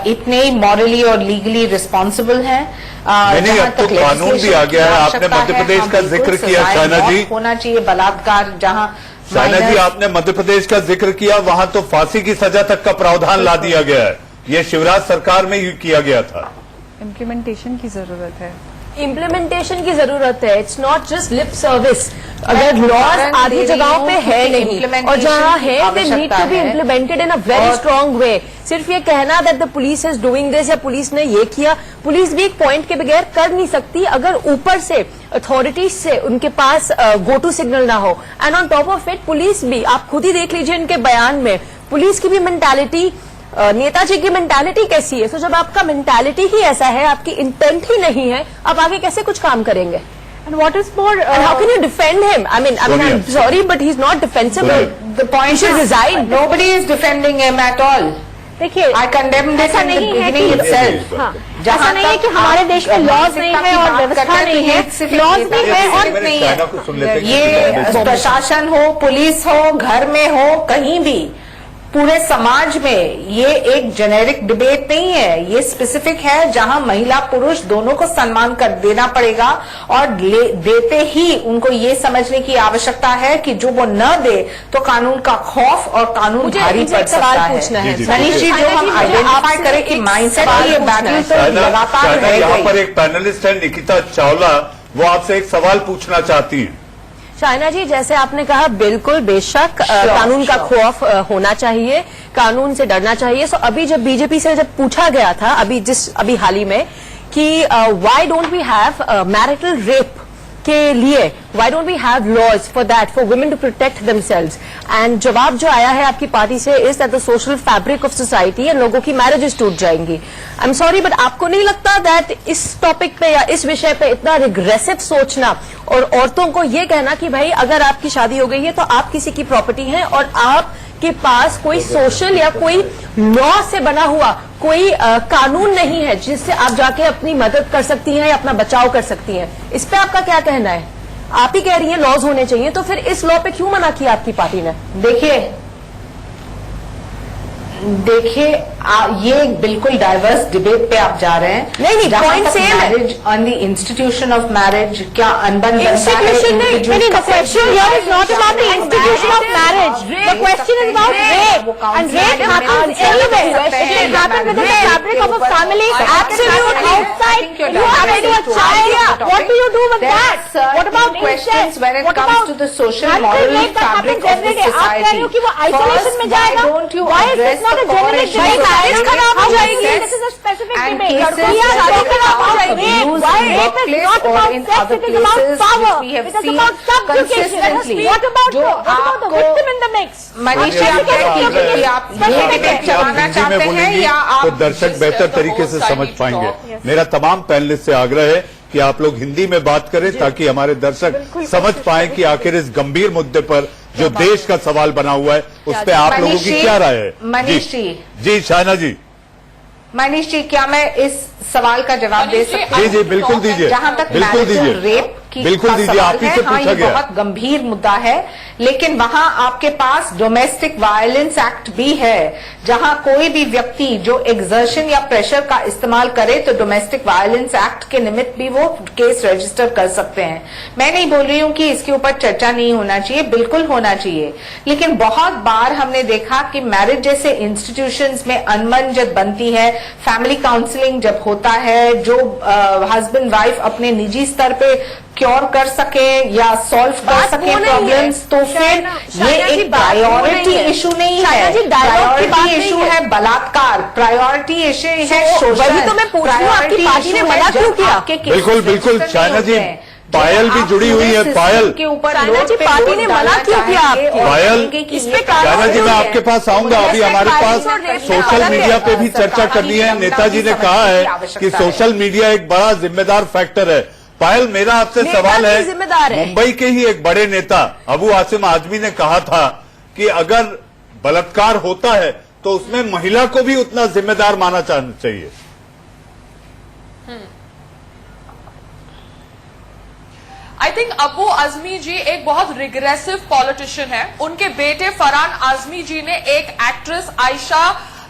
इतने मॉरली और लीगली रिस्पॉन्सिबल हैं। नहीं, अब तो कानून भी आ गया है। आपने मध्य प्रदेश का जिक्र किया, शायना जी, होना चाहिए बलात्कार। जहां शायना जी आपने मध्य प्रदेश का जिक्र किया, वहां तो फांसी की सजा तक का प्रावधान ला दिया गया है। ये शिवराज सरकार में ही किया गया था। इम्प्लीमेंटेशन की जरूरत है, इम्प्लीमेंटेशन की जरूरत है। It's not just lip service. अगर लॉज आधी जगहों पे है नहीं और जहां है they need to be implemented in a very strong way. सिर्फ ये कहना that the police is doing this या पुलिस ने ये किया, पुलिस भी एक पॉइंट के बगैर कर नहीं सकती अगर ऊपर से अथॉरिटीज से उनके पास गो टू सिग्नल ना हो। And on top of it police भी, आप खुद ही देख लीजिए इनके बयान में, पुलिस की भी मेंटालिटी, नेताजी की मेंटालिटी कैसी है। तो जब आपका मेंटालिटी ही ऐसा है, आपकी इंटेंट ही नहीं है, आप आगे कैसे कुछ काम करेंगे? And what is more, how can you defend him? I mean I am sorry but he is not defensible. The point is resign, nobody is defending him at all. देखिए, I condemn this in the beginning itself. ऐसा नहीं है कि हमारे देश में laws नहीं है और व्यवस्था नहीं है, लॉज भी है और नहीं है। ये प्रशासन हो, पुलिस हो, घर में हो, कहीं भी पूरे समाज में ये एक जेनेरिक डिबेट नहीं है, ये स्पेसिफिक है जहां महिला पुरुष दोनों को सम्मान कर देना पड़ेगा। और देते ही उनको ये समझने की आवश्यकता है कि जो वो न दे तो कानून का खौफ और कानून भारी पड़ सकता है। मनीष जी, जो हम आइडेंटिफाई करें कि माइंडसेट ये बैटल तो लगातार है। यहाँ पर एक पैनलिस्ट है निकिता चावला, वो आपसे एक सवाल पूछना चाहती हैं। शायना जी, जैसे आपने कहा, बिल्कुल बेशक कानून का खौफ होना चाहिए, कानून से डरना चाहिए। सो अभी जब बीजेपी से जब पूछा गया था अभी हाल ही में कि why don't we have marital rape के लिए, why don't we have laws for that, for women to protect themselves, and जवाब जो आया है आपकी पार्टी से is that the social fabric of society and लोगों की मैरिजेस टूट जाएंगी। आई एम सॉरी बट आपको नहीं लगता दैट इस टॉपिक पे या इस विषय पे इतना रिग्रेसिव सोचना और औरतों को ये कहना कि भाई अगर आपकी शादी हो गई है तो आप किसी की प्रॉपर्टी हैं और आपके पास कोई सोशल या कोई लॉ से बना हुआ कोई कानून नहीं है जिससे आप जाके अपनी मदद कर सकती हैं या अपना बचाव कर सकती हैं, इस पे आपका क्या कहना है? आप ही कह रही हैं लॉज होने चाहिए, तो फिर इस लॉ पे क्यों मना किया आपकी पार्टी ने? देखिए ये बिल्कुल डाइवर्स डिबेट पे आप जा रहे हैं। नहीं, पॉइंट सेम है। Marriage on the institution of marriage, क्या अनबन इंस्टीट्यूशन नहीं, the question here is not about the institution of marriage. The question is about rape, and rape happens anywhere. It happens within the fabric of a family, absolute outside. You have to do a child topic. What do you do with There that? are certain What about questions incest? when it What comes about to the social mental moral rape that fabric happens of the every day? आप कह रहे हो कि वो society. isolation First, में why जाएगा? don't you Why is address this not the a generic core debate? issues Marriage of खराब हो rape, जाएगी. incest, This is a specific and debate. cases We are that talking are about abuse rape. in Why rape is workplace not or about in sex? other It is about places power. which we have It is seen about subjugation. consistently. What about जो the आपको victim in the mix? Manisha आप अगर आप आप ये debate Hindi चलाना में चाहते हैं बोलेंगी या आप तो दर्शक बेहतर तरीके से समझ पाएंगे। मेरा तमाम पैनलिस्ट से आग्रह है कि आप लोग हिंदी में बात करें ताकि हमारे दर्शक समझ पाएं कि आखिर इस गंभीर मुद्दे पर जो देश का सवाल बना हुआ है उस पर आप लोगों की क्या राय है? मनीष जी शायना जी। मनीष जी, क्या मैं इस सवाल का जवाब दे सकती हूँ? जी बिल्कुल दीजिए, जहां तक बिल्कुल मैरिटल दीजिए, रेप की बिल्कुल का दीजिए, सवाल आप ही है, से हाँ, पूछा ये गया। बहुत गंभीर मुद्दा है, लेकिन वहां आपके पास डोमेस्टिक वायलेंस एक्ट भी है, जहां कोई भी व्यक्ति जो एक्सर्शन या प्रेशर का इस्तेमाल करे तो डोमेस्टिक वायलेंस एक्ट के निमित्त भी वो केस रजिस्टर कर सकते हैं। मैं नहीं बोल रही हूं कि इसके ऊपर चर्चा नहीं होना चाहिए, बिल्कुल होना चाहिए, लेकिन बहुत बार हमने देखा कि मैरिज जैसे इंस्टीट्यूशंस में अनबन जब बनती है, फैमिली काउंसलिंग जब होता है, जो हस्बैंड वाइफ अपने निजी स्तर पे क्योर कर सके या सॉल्व कर सके प्रॉब्लम्स, तो फिर ये एक प्रायोरिटी इशू नहीं है, प्रायोरिटी इशू है बलात्कार, प्रायोरिटी इशू है शोषण। वही तो मैं पूछ रही हूँ, आपकी पार्टी ने मना क्यों किया? बिल्कुल बिल्कुल शायना जी, पायल भी जुड़ी हुई है। पायल के ऊपर पार्टी ने मना क्यों किया? पायल शायना जी, मैं आपके पास आऊंगा। अभी हमारे पास सोशल मीडिया पे भी चर्चा करनी है। नेताजी ने कहा है कि सोशल मीडिया एक बड़ा जिम्मेदार फैक्टर है। पायल, मेरा आपसे सवाल है, मुंबई के ही एक बड़े नेता अबू आसिम आजमी ने कहा था कि अगर बलात्कार होता है तो उसमें महिला को भी उतना जिम्मेदार माना चाहिए। आई थिंक अबू आजमी जी एक बहुत रिग्रेसिव पॉलिटिशियन है। उनके बेटे फरहान आजमी जी ने एक एक्ट्रेस आयशा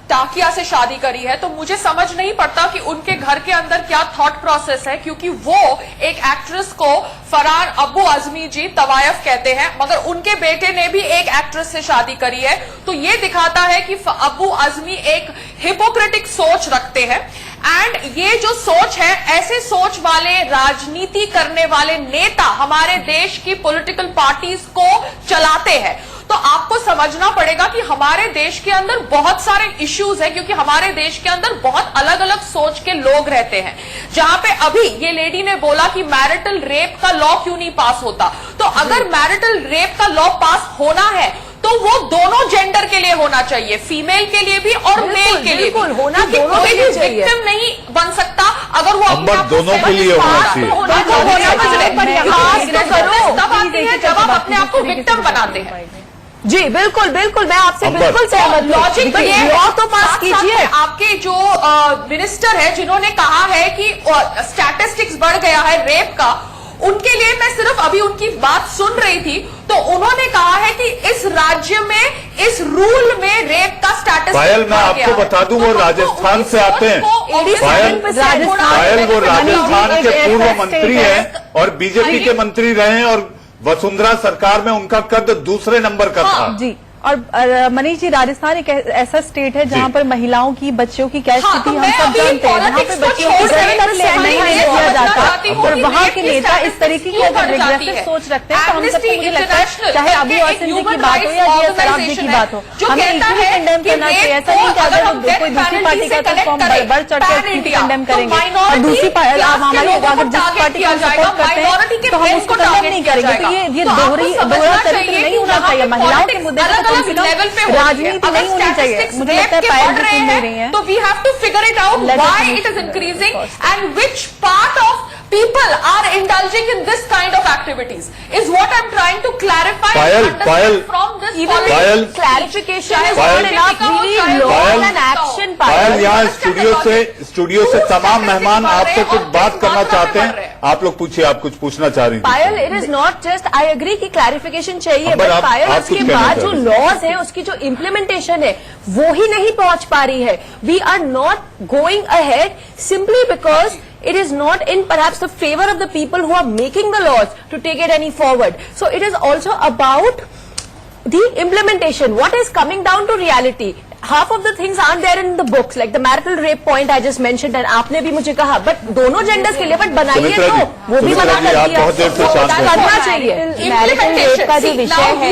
टाकिया से शादी करी है, तो मुझे समझ नहीं पड़ता कि उनके घर के अंदर क्या थॉट प्रोसेस है, क्योंकि वो एक एक्ट्रेस को फरहान अबू आजमी जी तवायफ कहते हैं, मगर उनके बेटे ने भी एक एक्ट्रेस से शादी करी है। तो ये दिखाता है कि अबू आजमी एक हिपोक्रेटिक सोच रखते हैं। एंड ये जो सोच है, ऐसे सोच वाले राजनीति करने वाले नेता हमारे देश की पॉलिटिकल पार्टीज को चलाते हैं। तो आपको समझना पड़ेगा कि हमारे देश के अंदर बहुत सारे इश्यूज हैं, क्योंकि हमारे देश के अंदर बहुत अलग अलग सोच के लोग रहते हैं। जहां पे अभी ये लेडी ने बोला कि मैरिटल रेप का लॉ क्यों नहीं पास होता, तो अगर मैरिटल रेप का लॉ पास होना है तो वो दोनों जेंडर के लिए होना चाहिए, फीमेल के लिए भी और मेल के लिए भी, होना क्योंकि दोनों कोई के भी लिए चाहिए। विक्टिम नहीं बन सकता अगर वो अपने आप को दोनों के लिए होना चाहिए। तब आती है जब आप अपने आप को विक्टिम बनाते हैं। जी बिल्कुल बिल्कुल, मैं आपसे बिल्कुल सहमत हूं। लॉजिक ये लॉ तो पास कीजिए। आपके जो मिनिस्टर है जिन्होंने कहा है कि स्टैटिस्टिक्स बढ़ गया है रेप का, उनके लिए मैं सिर्फ अभी उनकी बात सुन रही थी, तो उन्होंने कहा है कि इस राज्य में इस रूल में रेप का स्टैटिस्टिक्स पायल, मैं आपको बता दूं, वो राजस्थान से आते हैं। पायल वो राजस्थान के पूर्व मंत्री हैं और बीजेपी के मंत्री रहे हैं, और वसुंधरा सरकार में उनका कद दूसरे नंबर का था। जी, और मनीष जी, राजस्थान एक ऐसा स्टेट है जहां पर महिलाओं की, बच्चों की क्या स्थिति हम सब जानते हैं, जहां पर बच्चियों को नहीं दिया जाता, और वहां के नेता इस तरीके की अगर रिग्रेसिव सोच रखते हैं तो हम सबको, मुझे लगता है, चाहे अबू आसिम जी की बात हो या जीएस सराफ जी की बात हो, हमें इक्वली कंडेम करना चाहिए। ऐसा नहीं कि अगर कोई दूसरी पार्टी का तो फॉर्म बढ़ चढ़ के कंडेम करेंगे और दूसरी पार्टी हमारी अगर जिस पार्टी को सपोर्ट करते हैं तो हम उसको कंडेम नहीं करेंगे। तो ये दोहरा चरित्र नहीं होना चाहिए। महिलाओं के मुद्दे पर लेवल पे राजनीति नहीं होनी चाहिए। मुझे लगता है पायल भी सुन नहीं रही है, तो we have to figure it out why it is increasing and which part of people are indulging in this kind of activities is what I'm trying to clarify from this Payal, clarification is not enough. We need law and action. पायल, यहाँ studio से तमाम मेहमान आपसे कुछ बात करना चाहते हैं। आप लोग पूछिए, आप कुछ पूछना चाह रही थी। Payal, it is not just, I agree कि क्लैरिफिकेशन चाहिए, बट पायल उसके बाद जो लॉज है, उसकी जो इम्प्लीमेंटेशन है, वो ही नहीं पहुंच पा रही है। We are not going ahead simply because it is not in perhaps the favor of the people who are making the laws to take it any forward. So it is also about the implementation. What is coming down to reality? half of the things aren't there in the books, like the marital rape point I just mentioned, and आपने भी मुझे कहा, but दोनों genders के लिए, but बनाइए तो वो भी मना कर दिया, बहुत देर से शांत हैं। करना चाहिए। मैरिटल रेप का जो विषय है,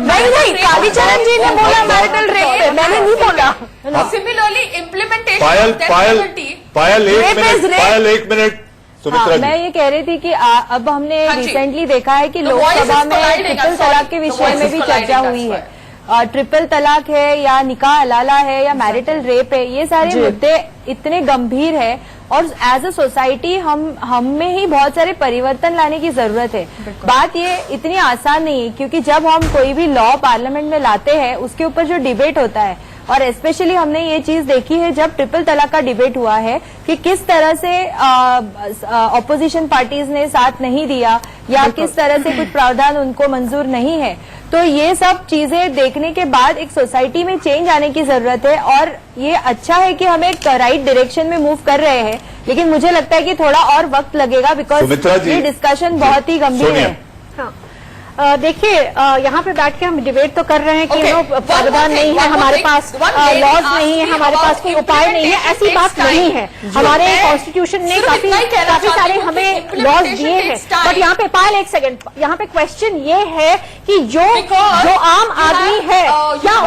नहीं, कालीचरण जी ने बोला मैरिटल रेप पे, मैंने नहीं बोला। सिमिलरली इम्प्लीमेंटेशन पायल एक मिनट सुमित्रा जी। मैं ये कह रही थी कि अब हमने हाँ जी। रिसेंटली देखा है कि The voice is लोकसभा में colliding, ट्रिपल I'm तलाक sorry. के The विषय voice में is भी colliding, चर्चा that's हुई why. है। ट्रिपल तलाक है या निकाह हलाला है या मैरिटल रेप है, ये सारे मुद्दे इतने गंभीर है और एज अ सोसाइटी हम में ही बहुत सारे परिवर्तन लाने की जरूरत है। बात ये इतनी आसान नहीं है, क्योंकि जब हम कोई भी लॉ पार्लियामेंट में लाते हैं उसके ऊपर जो डिबेट होता है, और स्पेशली हमने ये चीज देखी है जब ट्रिपल तलाक का डिबेट हुआ है कि किस तरह से ऑपोजिशन पार्टीज ने साथ नहीं दिया या किस तरह से कुछ प्रावधान उनको मंजूर नहीं है। तो ये सब चीजें देखने के बाद एक सोसाइटी में चेंज आने की जरूरत है, और ये अच्छा है कि हम एक राइट डायरेक्शन में मूव कर रहे हैं, लेकिन मुझे लगता है कि थोड़ा और वक्त लगेगा, बिकॉज ये डिस्कशन बहुत ही गंभीर है। देखिए, यहाँ पे बैठ के हम डिबेट तो कर रहे हैं कि प्रावधान नहीं है, हमारे पास लॉज नहीं है, हमारे पास कोई उपाय नहीं है, ऐसी बात नहीं है। हमारे कॉन्स्टिट्यूशन ने काफी सारे हमें लॉज दिए हैं, बट यहाँ पे पायल एक सेकंड, यहाँ पे क्वेश्चन ये है कि जो आम आदमी है क्या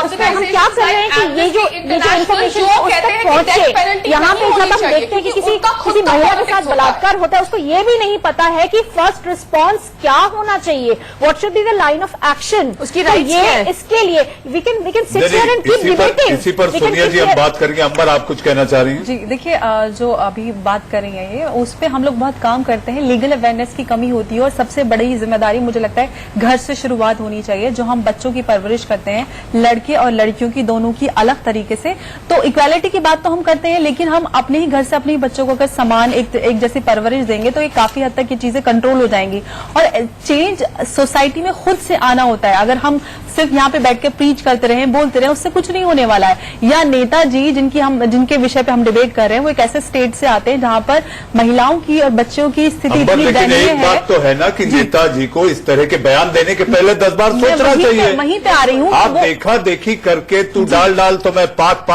उसपे हम क्या कर रहे हैं कि ये जो इन्फॉर्मेशन उस तक पहुंचे। यहाँ पे जब हम देखते हैं कि किसी महिला के साथ बलात्कार होता है, उसको ये भी नहीं पता है कि फर्स्ट रिस्पॉन्स क्या होना चाहिए, what should be the line of action, उसकी राइट है। इसके लिए we can sit here and keep debating. इसी पर सोनिया जी हम बात करेंगे। अंबर, आप कुछ कहना चाह रही हैं? जी देखिए, जो अभी बात कर रही हैं ये, उस पे हम लोग बहुत काम करते हैं। लीगल अवेयरनेस की कमी होती है, और सबसे बड़ी जिम्मेदारी मुझे लगता है घर से शुरुआत होनी चाहिए। जो हम बच्चों की परवरिश करते हैं, लड़के और लड़कियों की दोनों की अलग तरीके से, तो इक्वालिटी की बात तो हम करते हैं, लेकिन हम अपने ही घर से अपने बच्चों को अगर समान एक जैसी परवरिश देंगे तो ये काफी हद तक ये चीजें कंट्रोल हो जाएंगी। और चेंज सोसाइटी में खुद से आना होता है। अगर हम सिर्फ यहाँ पे बैठ के प्रीच करते रहे, बोलते रहे, उससे कुछ नहीं होने वाला है। या नेताजी जिनके विषय पे हम डिबेट कर रहे हैं, वो एक ऐसे स्टेट से आते हैं जहाँ पर महिलाओं की और बच्चों की स्थिति इतनी दयनीय है। बात तो है ना कि नेताजी को इस तरह के बयान देने के पहले 10 बार सोचना चाहिए। वहीं पे आ रही हूँ। आप देखा देखी करके तू डाल तो मैं पात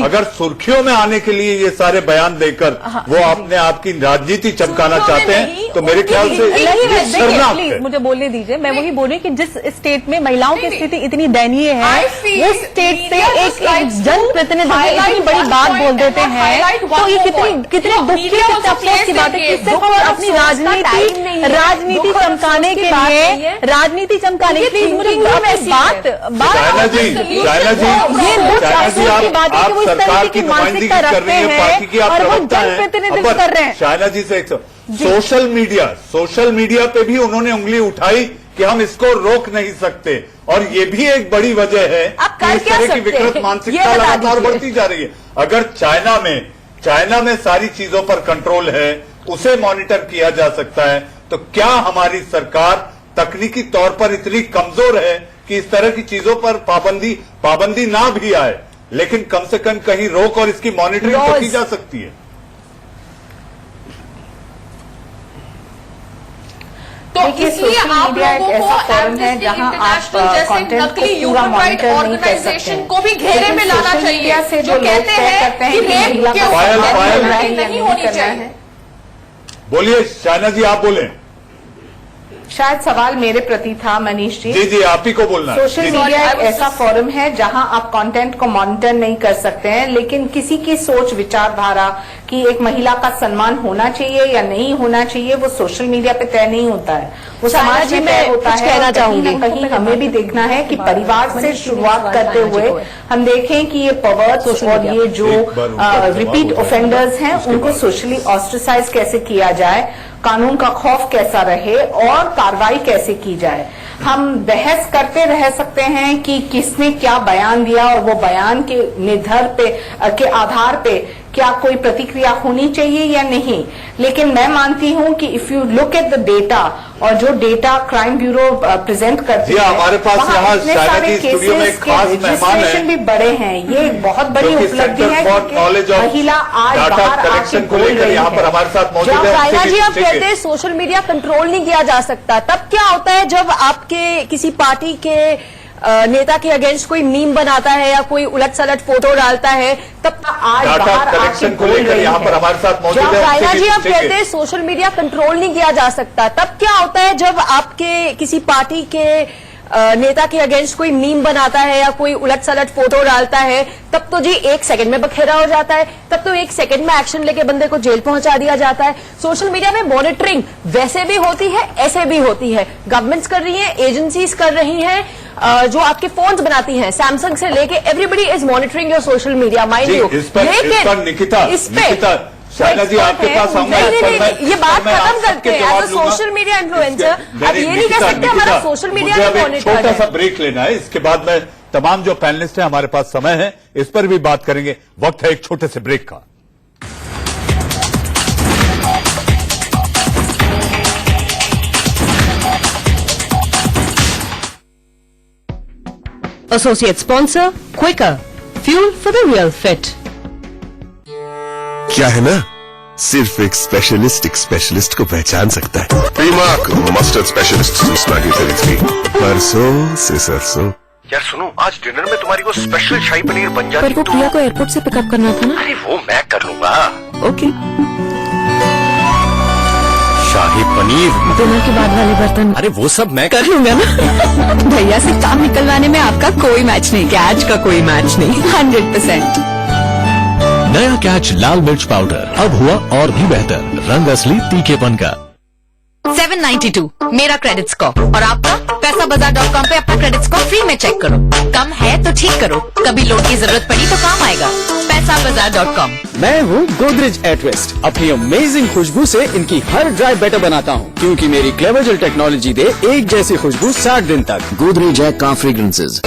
अगर सुर्खियों में आने के लिए ये सारे बयान देकर वो अपने आप की राजनीति चमकाना चाहते हैं, तो मेरे ख्याल से मुझे बोलने दीजिए। मैं वही बोल रही कि जिस स्टेट में महिलाओं की स्थिति इतनी दयनीय है, वो स्टेट से एक जनप्रतिनिधि इतनी बड़ी बात बोल देते हैं, तो ये कितने दुख की, कितने अफसोस की बात है कि सिर्फ अपनी राजनीति चमकाने के लिए, राजनीति चमकाने के लिए मुझे बात ये दुख अफसोस की बात है कि वो इस तरह की मानसिकता रखते हैं और वो जनप्रतिनिधित्व कर रहे हैं। शायना जी से सोशल मीडिया पे भी उन्होंने उंगली उठाई कि हम इसको रोक नहीं सकते, और ये भी एक बड़ी वजह है कि इस तरह की विकृत मानसिकता लगातार बढ़ती जा रही है। अगर चाइना में सारी चीजों पर कंट्रोल है, उसे मॉनिटर किया जा सकता है, तो क्या हमारी सरकार तकनीकी तौर पर इतनी कमजोर है कि इस तरह की चीजों पर पाबंदी ना भी आए, लेकिन कम से कम कहीं रोक और इसकी मॉनिटरिंग तो की जा सकती है। तो इसलिए आप लोगों को एमनेस्टी इंटरनेशनल जैसे नकली ह्यूमन राइट ऑर्गेनाइजेशन को भी घेरे में लाना चाहिए, जो कहते हैं कि रेप के ऊपर नहीं होनी चाहिए। बोलिए शायना जी, आप बोले। शायद सवाल मेरे प्रति था मनीष जी। जी आप ही को बोलना। सोशल मीडिया एक ऐसा फोरम है जहां आप कंटेंट को मॉनिटर नहीं कर सकते हैं, लेकिन किसी की सोच विचारधारा कि एक महिला का सम्मान होना चाहिए या नहीं होना चाहिए, वो सोशल मीडिया पे तय नहीं होता है, वो समाज में तय होता है। कहीं न कहीं हमें भी देखना है कि परिवार से शुरुआत करते हुए हम देखें कि ये पर्वर्ट्स और ये जो रिपीट ऑफेंडर्स हैं उनको सोशली ऑस्ट्रेसाइज कैसे किया जाए, कानून का खौफ कैसा रहे और कार्रवाई कैसे की जाए। हम बहस करते रह सकते हैं कि किसने क्या बयान दिया और वो बयान के निर्धार के आधार पे क्या कोई प्रतिक्रिया होनी चाहिए या नहीं, लेकिन मैं मानती हूं कि if you look at the data और जो डेटा क्राइम ब्यूरो प्रेजेंट करती है, हमारे पास यहाँ सारे केसेस के रजिस्ट्रेशन भी बड़े हैं। ये एक बहुत बड़ी उपलब्धि है कि महिला आज बाहर आके बोल रही है। यहाँ पर हमारे साथ मौजूद है रायना जी, आप कहते हैं सोशल मीडिया कंट्रोल नहीं किया जा सकता, तब क्या होता है जब आपके किसी पार्टी के नेता के अगेंस्ट कोई मीम बनाता है या कोई उलट सलट फोटो डालता है, तब आज डाटा बाहर कलेक्शन को बोल लेकर रही यहाँ है। पर हमारे साथ मौजूद जब है रायना जी आप कहते हैं सोशल मीडिया कंट्रोल नहीं किया जा सकता, तब क्या होता है जब आपके किसी पार्टी के नेता के अगेंस्ट कोई मीम बनाता है या कोई उलट सलट फोटो डालता है, तब तो जी 1 सेकंड में बखेरा हो जाता है, तब तो 1 सेकंड में एक्शन लेके बंदे को जेल पहुंचा दिया जाता है। सोशल मीडिया में मॉनिटरिंग वैसे भी होती है, ऐसे भी होती है। गवर्नमेंट्स कर रही है, एजेंसीज कर रही हैं, जो आपके फोन्स बनाती हैं, सैमसंग से लेके everybody is monitoring your social media, mind you. लेकिन निकिता शायना जी आपके पास आऊंगा, ये बात खत्म करते हैं। As a social media influencer आप ये नहीं कह सकते हमारा सोशल मीडिया में मॉनिटर छोटा सा है। ब्रेक लेना है, इसके बाद में तमाम जो पैनलिस्ट हैं हमारे पास समय है, इस पर भी बात करेंगे। वक्त है एक छोटे से ब्रेक का। Associate sponsor, Quaker, fuel for the real fit. क्या है ना, सिर्फ एक स्पेशलिस्ट को पहचान सकता है। Primark mustard specialist since 1933। परसों से सरसों। यार सुनो, आज डिनर में तुम्हारी को स्पेशल शाही पनीर बन जाती। पर वो प्रिया को एयरपोर्ट से पिकअप करना था ना। अरे वो मैं कर लूंगा। ओके। शाही पनीर डिनर के बाद वाले बर्तन, अरे वो सब मैं कर लूंगा ना। भैया से काम निकलवाने में आपका कोई मैच नहीं, कैच का कोई मैच नहीं, 100%। नया कैच लाल मिर्च पाउडर अब हुआ और भी बेहतर, रंग असली तीखेपन का। 792 मेरा क्रेडिट स्कोर, और आपका पैसाबाजार.com पे अपना क्रेडिट स्कोर फ्री में चेक करो। कम है तो ठीक करो, कभी लोन की जरूरत पड़ी तो काम आएगा। पैसाबाजार.com। मैं हूँ गोदरेज एयर ट्विस्ट। अपनी अमेजिंग खुशबू से इनकी हर ड्राई बेटर बनाता हूँ, क्योंकि मेरी क्लेवर जेल टेक्नोलॉजी दे एक जैसी खुशबू 60 दिन तक। Godrej air car fragrances.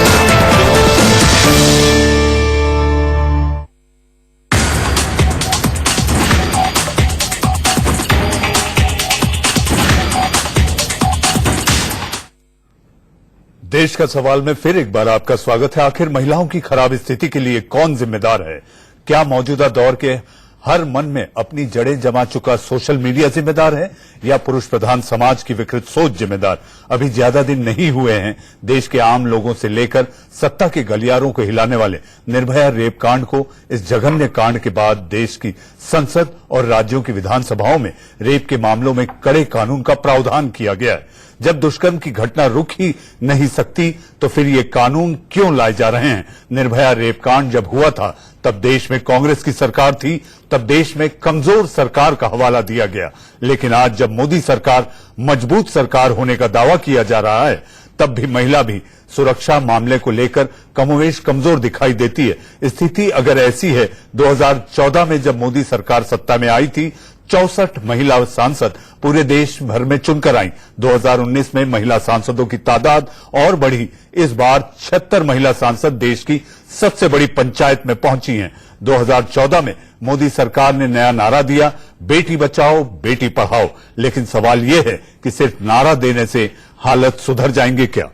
देश का सवाल में फिर एक बार आपका स्वागत है। आखिर महिलाओं की खराब स्थिति के लिए कौन जिम्मेदार है? क्या मौजूदा दौर के हर मन में अपनी जड़ें जमा चुका सोशल मीडिया जिम्मेदार है, या पुरुष प्रधान समाज की विकृत सोच जिम्मेदार? अभी ज्यादा दिन नहीं हुए हैं देश के आम लोगों से लेकर सत्ता के गलियारों को हिलाने वाले निर्भया रेप कांड को। इस जघन्य कांड के बाद देश की संसद और राज्यों की विधानसभाओं में रेप के मामलों में कड़े कानून का प्रावधान किया गया है। जब दुष्कर्म की घटना रुक ही नहीं सकती तो फिर ये कानून क्यों लाए जा रहे हैं? निर्भया रेप कांड जब हुआ था तब देश में कांग्रेस की सरकार थी, तब देश में कमजोर सरकार का हवाला दिया गया। लेकिन आज जब मोदी सरकार मजबूत सरकार होने का दावा किया जा रहा है, तब भी महिला भी सुरक्षा मामले को लेकर कमोवेश कमजोर दिखाई देती है। स्थिति अगर ऐसी है, 2014 में जब मोदी सरकार सत्ता में आई थी, 64 महिला सांसद पूरे देश भर में चुनकर आई। 2019 में महिला सांसदों की तादाद और बढ़ी। इस बार 76 महिला सांसद देश की सबसे बड़ी पंचायत में पहुंची हैं। 2014 में मोदी सरकार ने नया नारा दिया, बेटी बचाओ बेटी पढ़ाओ। लेकिन सवाल यह है कि सिर्फ नारा देने से हालत सुधर जाएंगे क्या?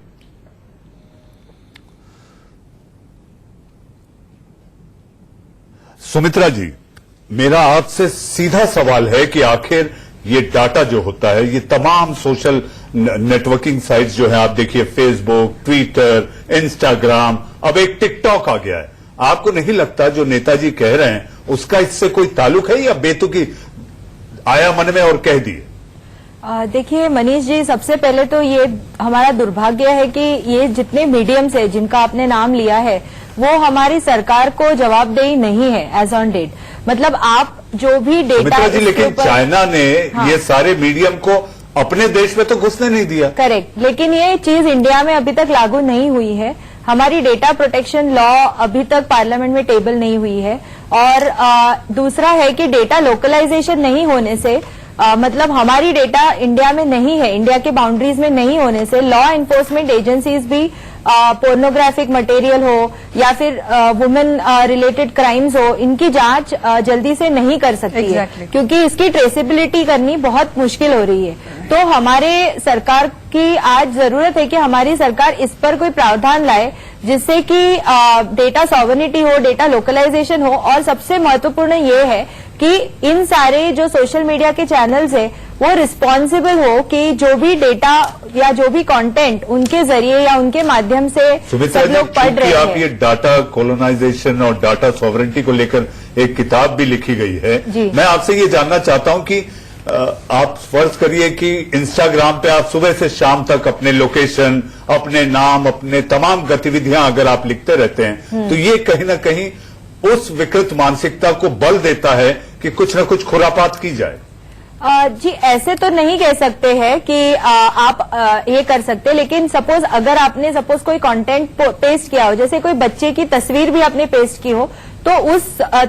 सुमित्रा जी, मेरा आपसे सीधा सवाल है कि आखिर ये डाटा जो होता है, ये तमाम सोशल नेटवर्किंग साइट्स जो है, आप देखिए फेसबुक, ट्विटर, इंस्टाग्राम, अब एक टिकटॉक आ गया है। आपको नहीं लगता जो नेताजी कह रहे हैं उसका इससे कोई ताल्लुक है, या बेतुकी आया मन में और कह दिए? देखिए मनीष जी, सबसे पहले तो ये हमारा दुर्भाग्य है कि ये जितने मीडियम्स है जिनका आपने नाम लिया है, वो हमारी सरकार को जवाबदेही नहीं है एज ऑन डेट। मतलब आप जो भी डेटा, जी, लेकिन चाइना ने ये सारे मीडियम को अपने देश में तो घुसने नहीं दिया। करेक्ट, लेकिन ये चीज इंडिया में अभी तक लागू नहीं हुई है। हमारी डेटा प्रोटेक्शन लॉ अभी तक पार्लियामेंट में टेबल नहीं हुई है। और दूसरा है कि डेटा लोकलाइजेशन नहीं होने से मतलब हमारी डेटा इंडिया में नहीं है, इंडिया के बाउंड्रीज में नहीं होने से लॉ एनफोर्समेंट एजेंसीज भी पोर्नोग्राफिक मटेरियल हो या फिर वुमेन रिलेटेड क्राइम्स हो, इनकी जांच जल्दी से नहीं कर सकती है, क्योंकि इसकी ट्रेसेबिलिटी करनी बहुत मुश्किल हो रही है। तो हमारे सरकार की आज जरूरत है कि हमारी सरकार इस पर कोई प्रावधान लाए जिससे कि डेटा सॉवरेनिटी हो, डेटा लोकलाइजेशन हो। और सबसे महत्वपूर्ण ये है कि इन सारे जो सोशल मीडिया के चैनल्स है वो रिस्पॉन्सिबल हो कि जो भी डेटा या जो भी कंटेंट उनके जरिए या उनके माध्यम से सब लोग पढ़ रहे हैं। आप ये डाटा कॉलोनाइजेशन और डाटा सॉवरेंटी को लेकर एक किताब भी लिखी गई है। मैं आपसे ये जानना चाहता हूं कि आप फर्ज करिए कि इंस्टाग्राम पे आप सुबह से शाम तक अपने लोकेशन, अपने नाम, अपने तमाम गतिविधियां अगर आप लिखते रहते हैं तो ये कहीं ना कहीं उस विकृत मानसिकता को बल देता है कि कुछ न कुछ खुरापात की जाए। जी ऐसे तो नहीं कह सकते हैं कि आप ये कर सकते, लेकिन सपोज अगर आपने कोई कंटेंट पेस्ट किया हो, जैसे कोई बच्चे की तस्वीर भी आपने पेस्ट की हो, तो उस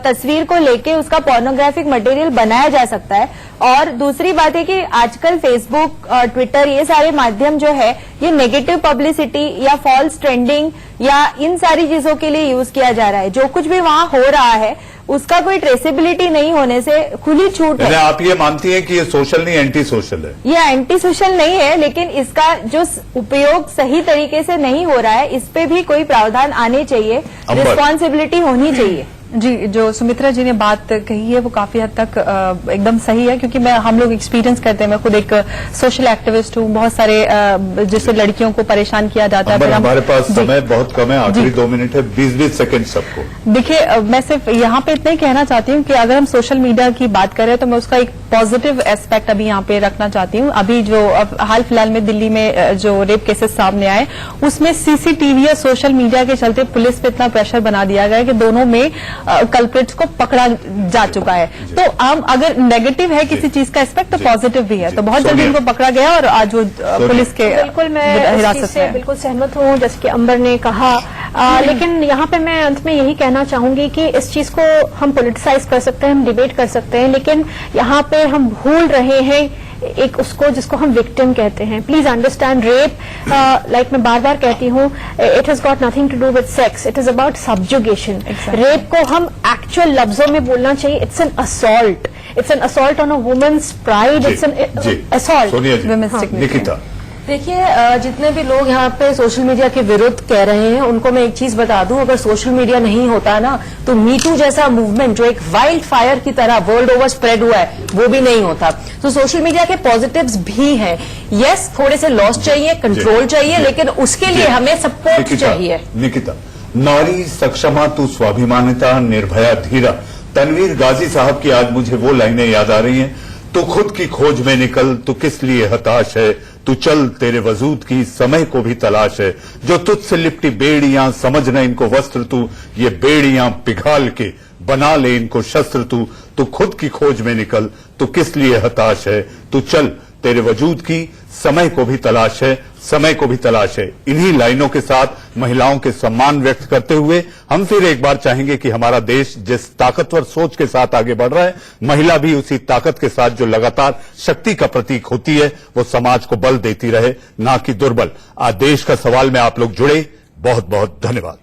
तस्वीर को लेके उसका पोर्नोग्राफिक मटेरियल बनाया जा सकता है। और दूसरी बात है कि आजकल फेसबुक, ट्विटर, ये सारे माध्यम जो है ये नेगेटिव पब्लिसिटी या फॉल्स ट्रेंडिंग या इन सारी चीजों के लिए यूज किया जा रहा है। जो कुछ भी वहां हो रहा है उसका कोई ट्रेसेबिलिटी नहीं होने से खुली छूट है। आप ये मानती हैं कि ये सोशल नहीं एंटी सोशल है? ये एंटी सोशल नहीं है, लेकिन इसका जो उपयोग सही तरीके से नहीं हो रहा है इस पे भी कोई प्रावधान आने चाहिए, रिस्पॉन्सिबिलिटी होनी चाहिए। जी, जो सुमित्रा जी ने बात कही है वो काफी हद तक एकदम सही है, क्योंकि हम लोग एक्सपीरियंस करते हैं। मैं खुद एक सोशल एक्टिविस्ट हूँ। बहुत सारे जिससे लड़कियों को परेशान किया जाता है। हमारे पास समय बहुत कम है, आखिरी 2 मिनट है, 20-20 सेकंड सबको। देखिए, मैं सिर्फ यहाँ पे इतना ही कहना चाहती हूँ कि अगर हम सोशल मीडिया की बात करें तो मैं उसका एक पॉजिटिव एस्पेक्ट अभी यहाँ पे रखना चाहती हूँ। अभी जो हाल फिलहाल में दिल्ली में जो रेप केसेस सामने आए, उसमें सीसीटीवी या सोशल मीडिया के चलते पुलिस पे इतना प्रेशर बना दिया गया कि दोनों में कल्प्रिट्स को पकड़ा जा चुका है। तो हम अगर नेगेटिव है किसी चीज का एस्पेक्ट तो पॉजिटिव भी है। तो बहुत जल्दी उनको पकड़ा गया और आज वो पुलिस के बिल्कुल मैं हिरासत में बिल्कुल सहमत हूँ, जैसे कि अंबर ने कहा। लेकिन यहाँ पे मैं अंत में यही कहना चाहूंगी कि इस चीज को हम पॉलिटिसाइज कर सकते हैं, हम डिबेट कर सकते हैं, लेकिन यहाँ पे हम भूल रहे हैं एक उसको जिसको हम विक्टिम कहते हैं। प्लीज अंडरस्टैंड, रेप लाइक मैं बार बार कहती हूँ, it has got nothing to do with sex, it is about subjugation. Rape को हम एक्चुअल लफ्जों में बोलना चाहिए, it's an assault, it's an assault on a woman's pride, it's an assault. Nikita, देखिए, जितने भी लोग यहाँ पे सोशल मीडिया के विरुद्ध कह रहे हैं उनको मैं एक चीज बता दूं, अगर सोशल मीडिया नहीं होता ना तो मीटू जैसा मूवमेंट जो एक वाइल्ड फायर की तरह वर्ल्ड ओवर स्प्रेड हुआ है वो भी नहीं होता। तो सोशल मीडिया के पॉजिटिव्स भी हैं। यस, थोड़े से लॉस चाहिए, कंट्रोल चाहिए, लेकिन उसके लिए हमें सपोर्ट चाहिए। निकिता, नारी सक्षमा तू स्वाभिमानिता निर्भया धीरा, तनवीर गाजी साहब की आज मुझे वो लाइनें याद आ रही हैं। तू खुद की खोज में निकल, तू किस लिए हताश है, तू चल तेरे वजूद की समय को भी तलाश है, जो तुझसे लिपटी बेड़ियां समझ न इनको वस्त्र तू, ये बेड़ियां पिघाल के बना ले इनको शस्त्र तू खुद की खोज में निकल, तू किस लिए हताश है, तू चल तेरे वजूद की समय को भी तलाश है, समय को भी तलाश है। इन्हीं लाइनों के साथ महिलाओं के सम्मान व्यक्त करते हुए हम फिर एक बार चाहेंगे कि हमारा देश जिस ताकतवर सोच के साथ आगे बढ़ रहा है, महिला भी उसी ताकत के साथ जो लगातार शक्ति का प्रतीक होती है वो समाज को बल देती रहे, ना कि दुर्बल। आज देश का सवाल में आप लोग जुड़े, बहुत बहुत धन्यवाद।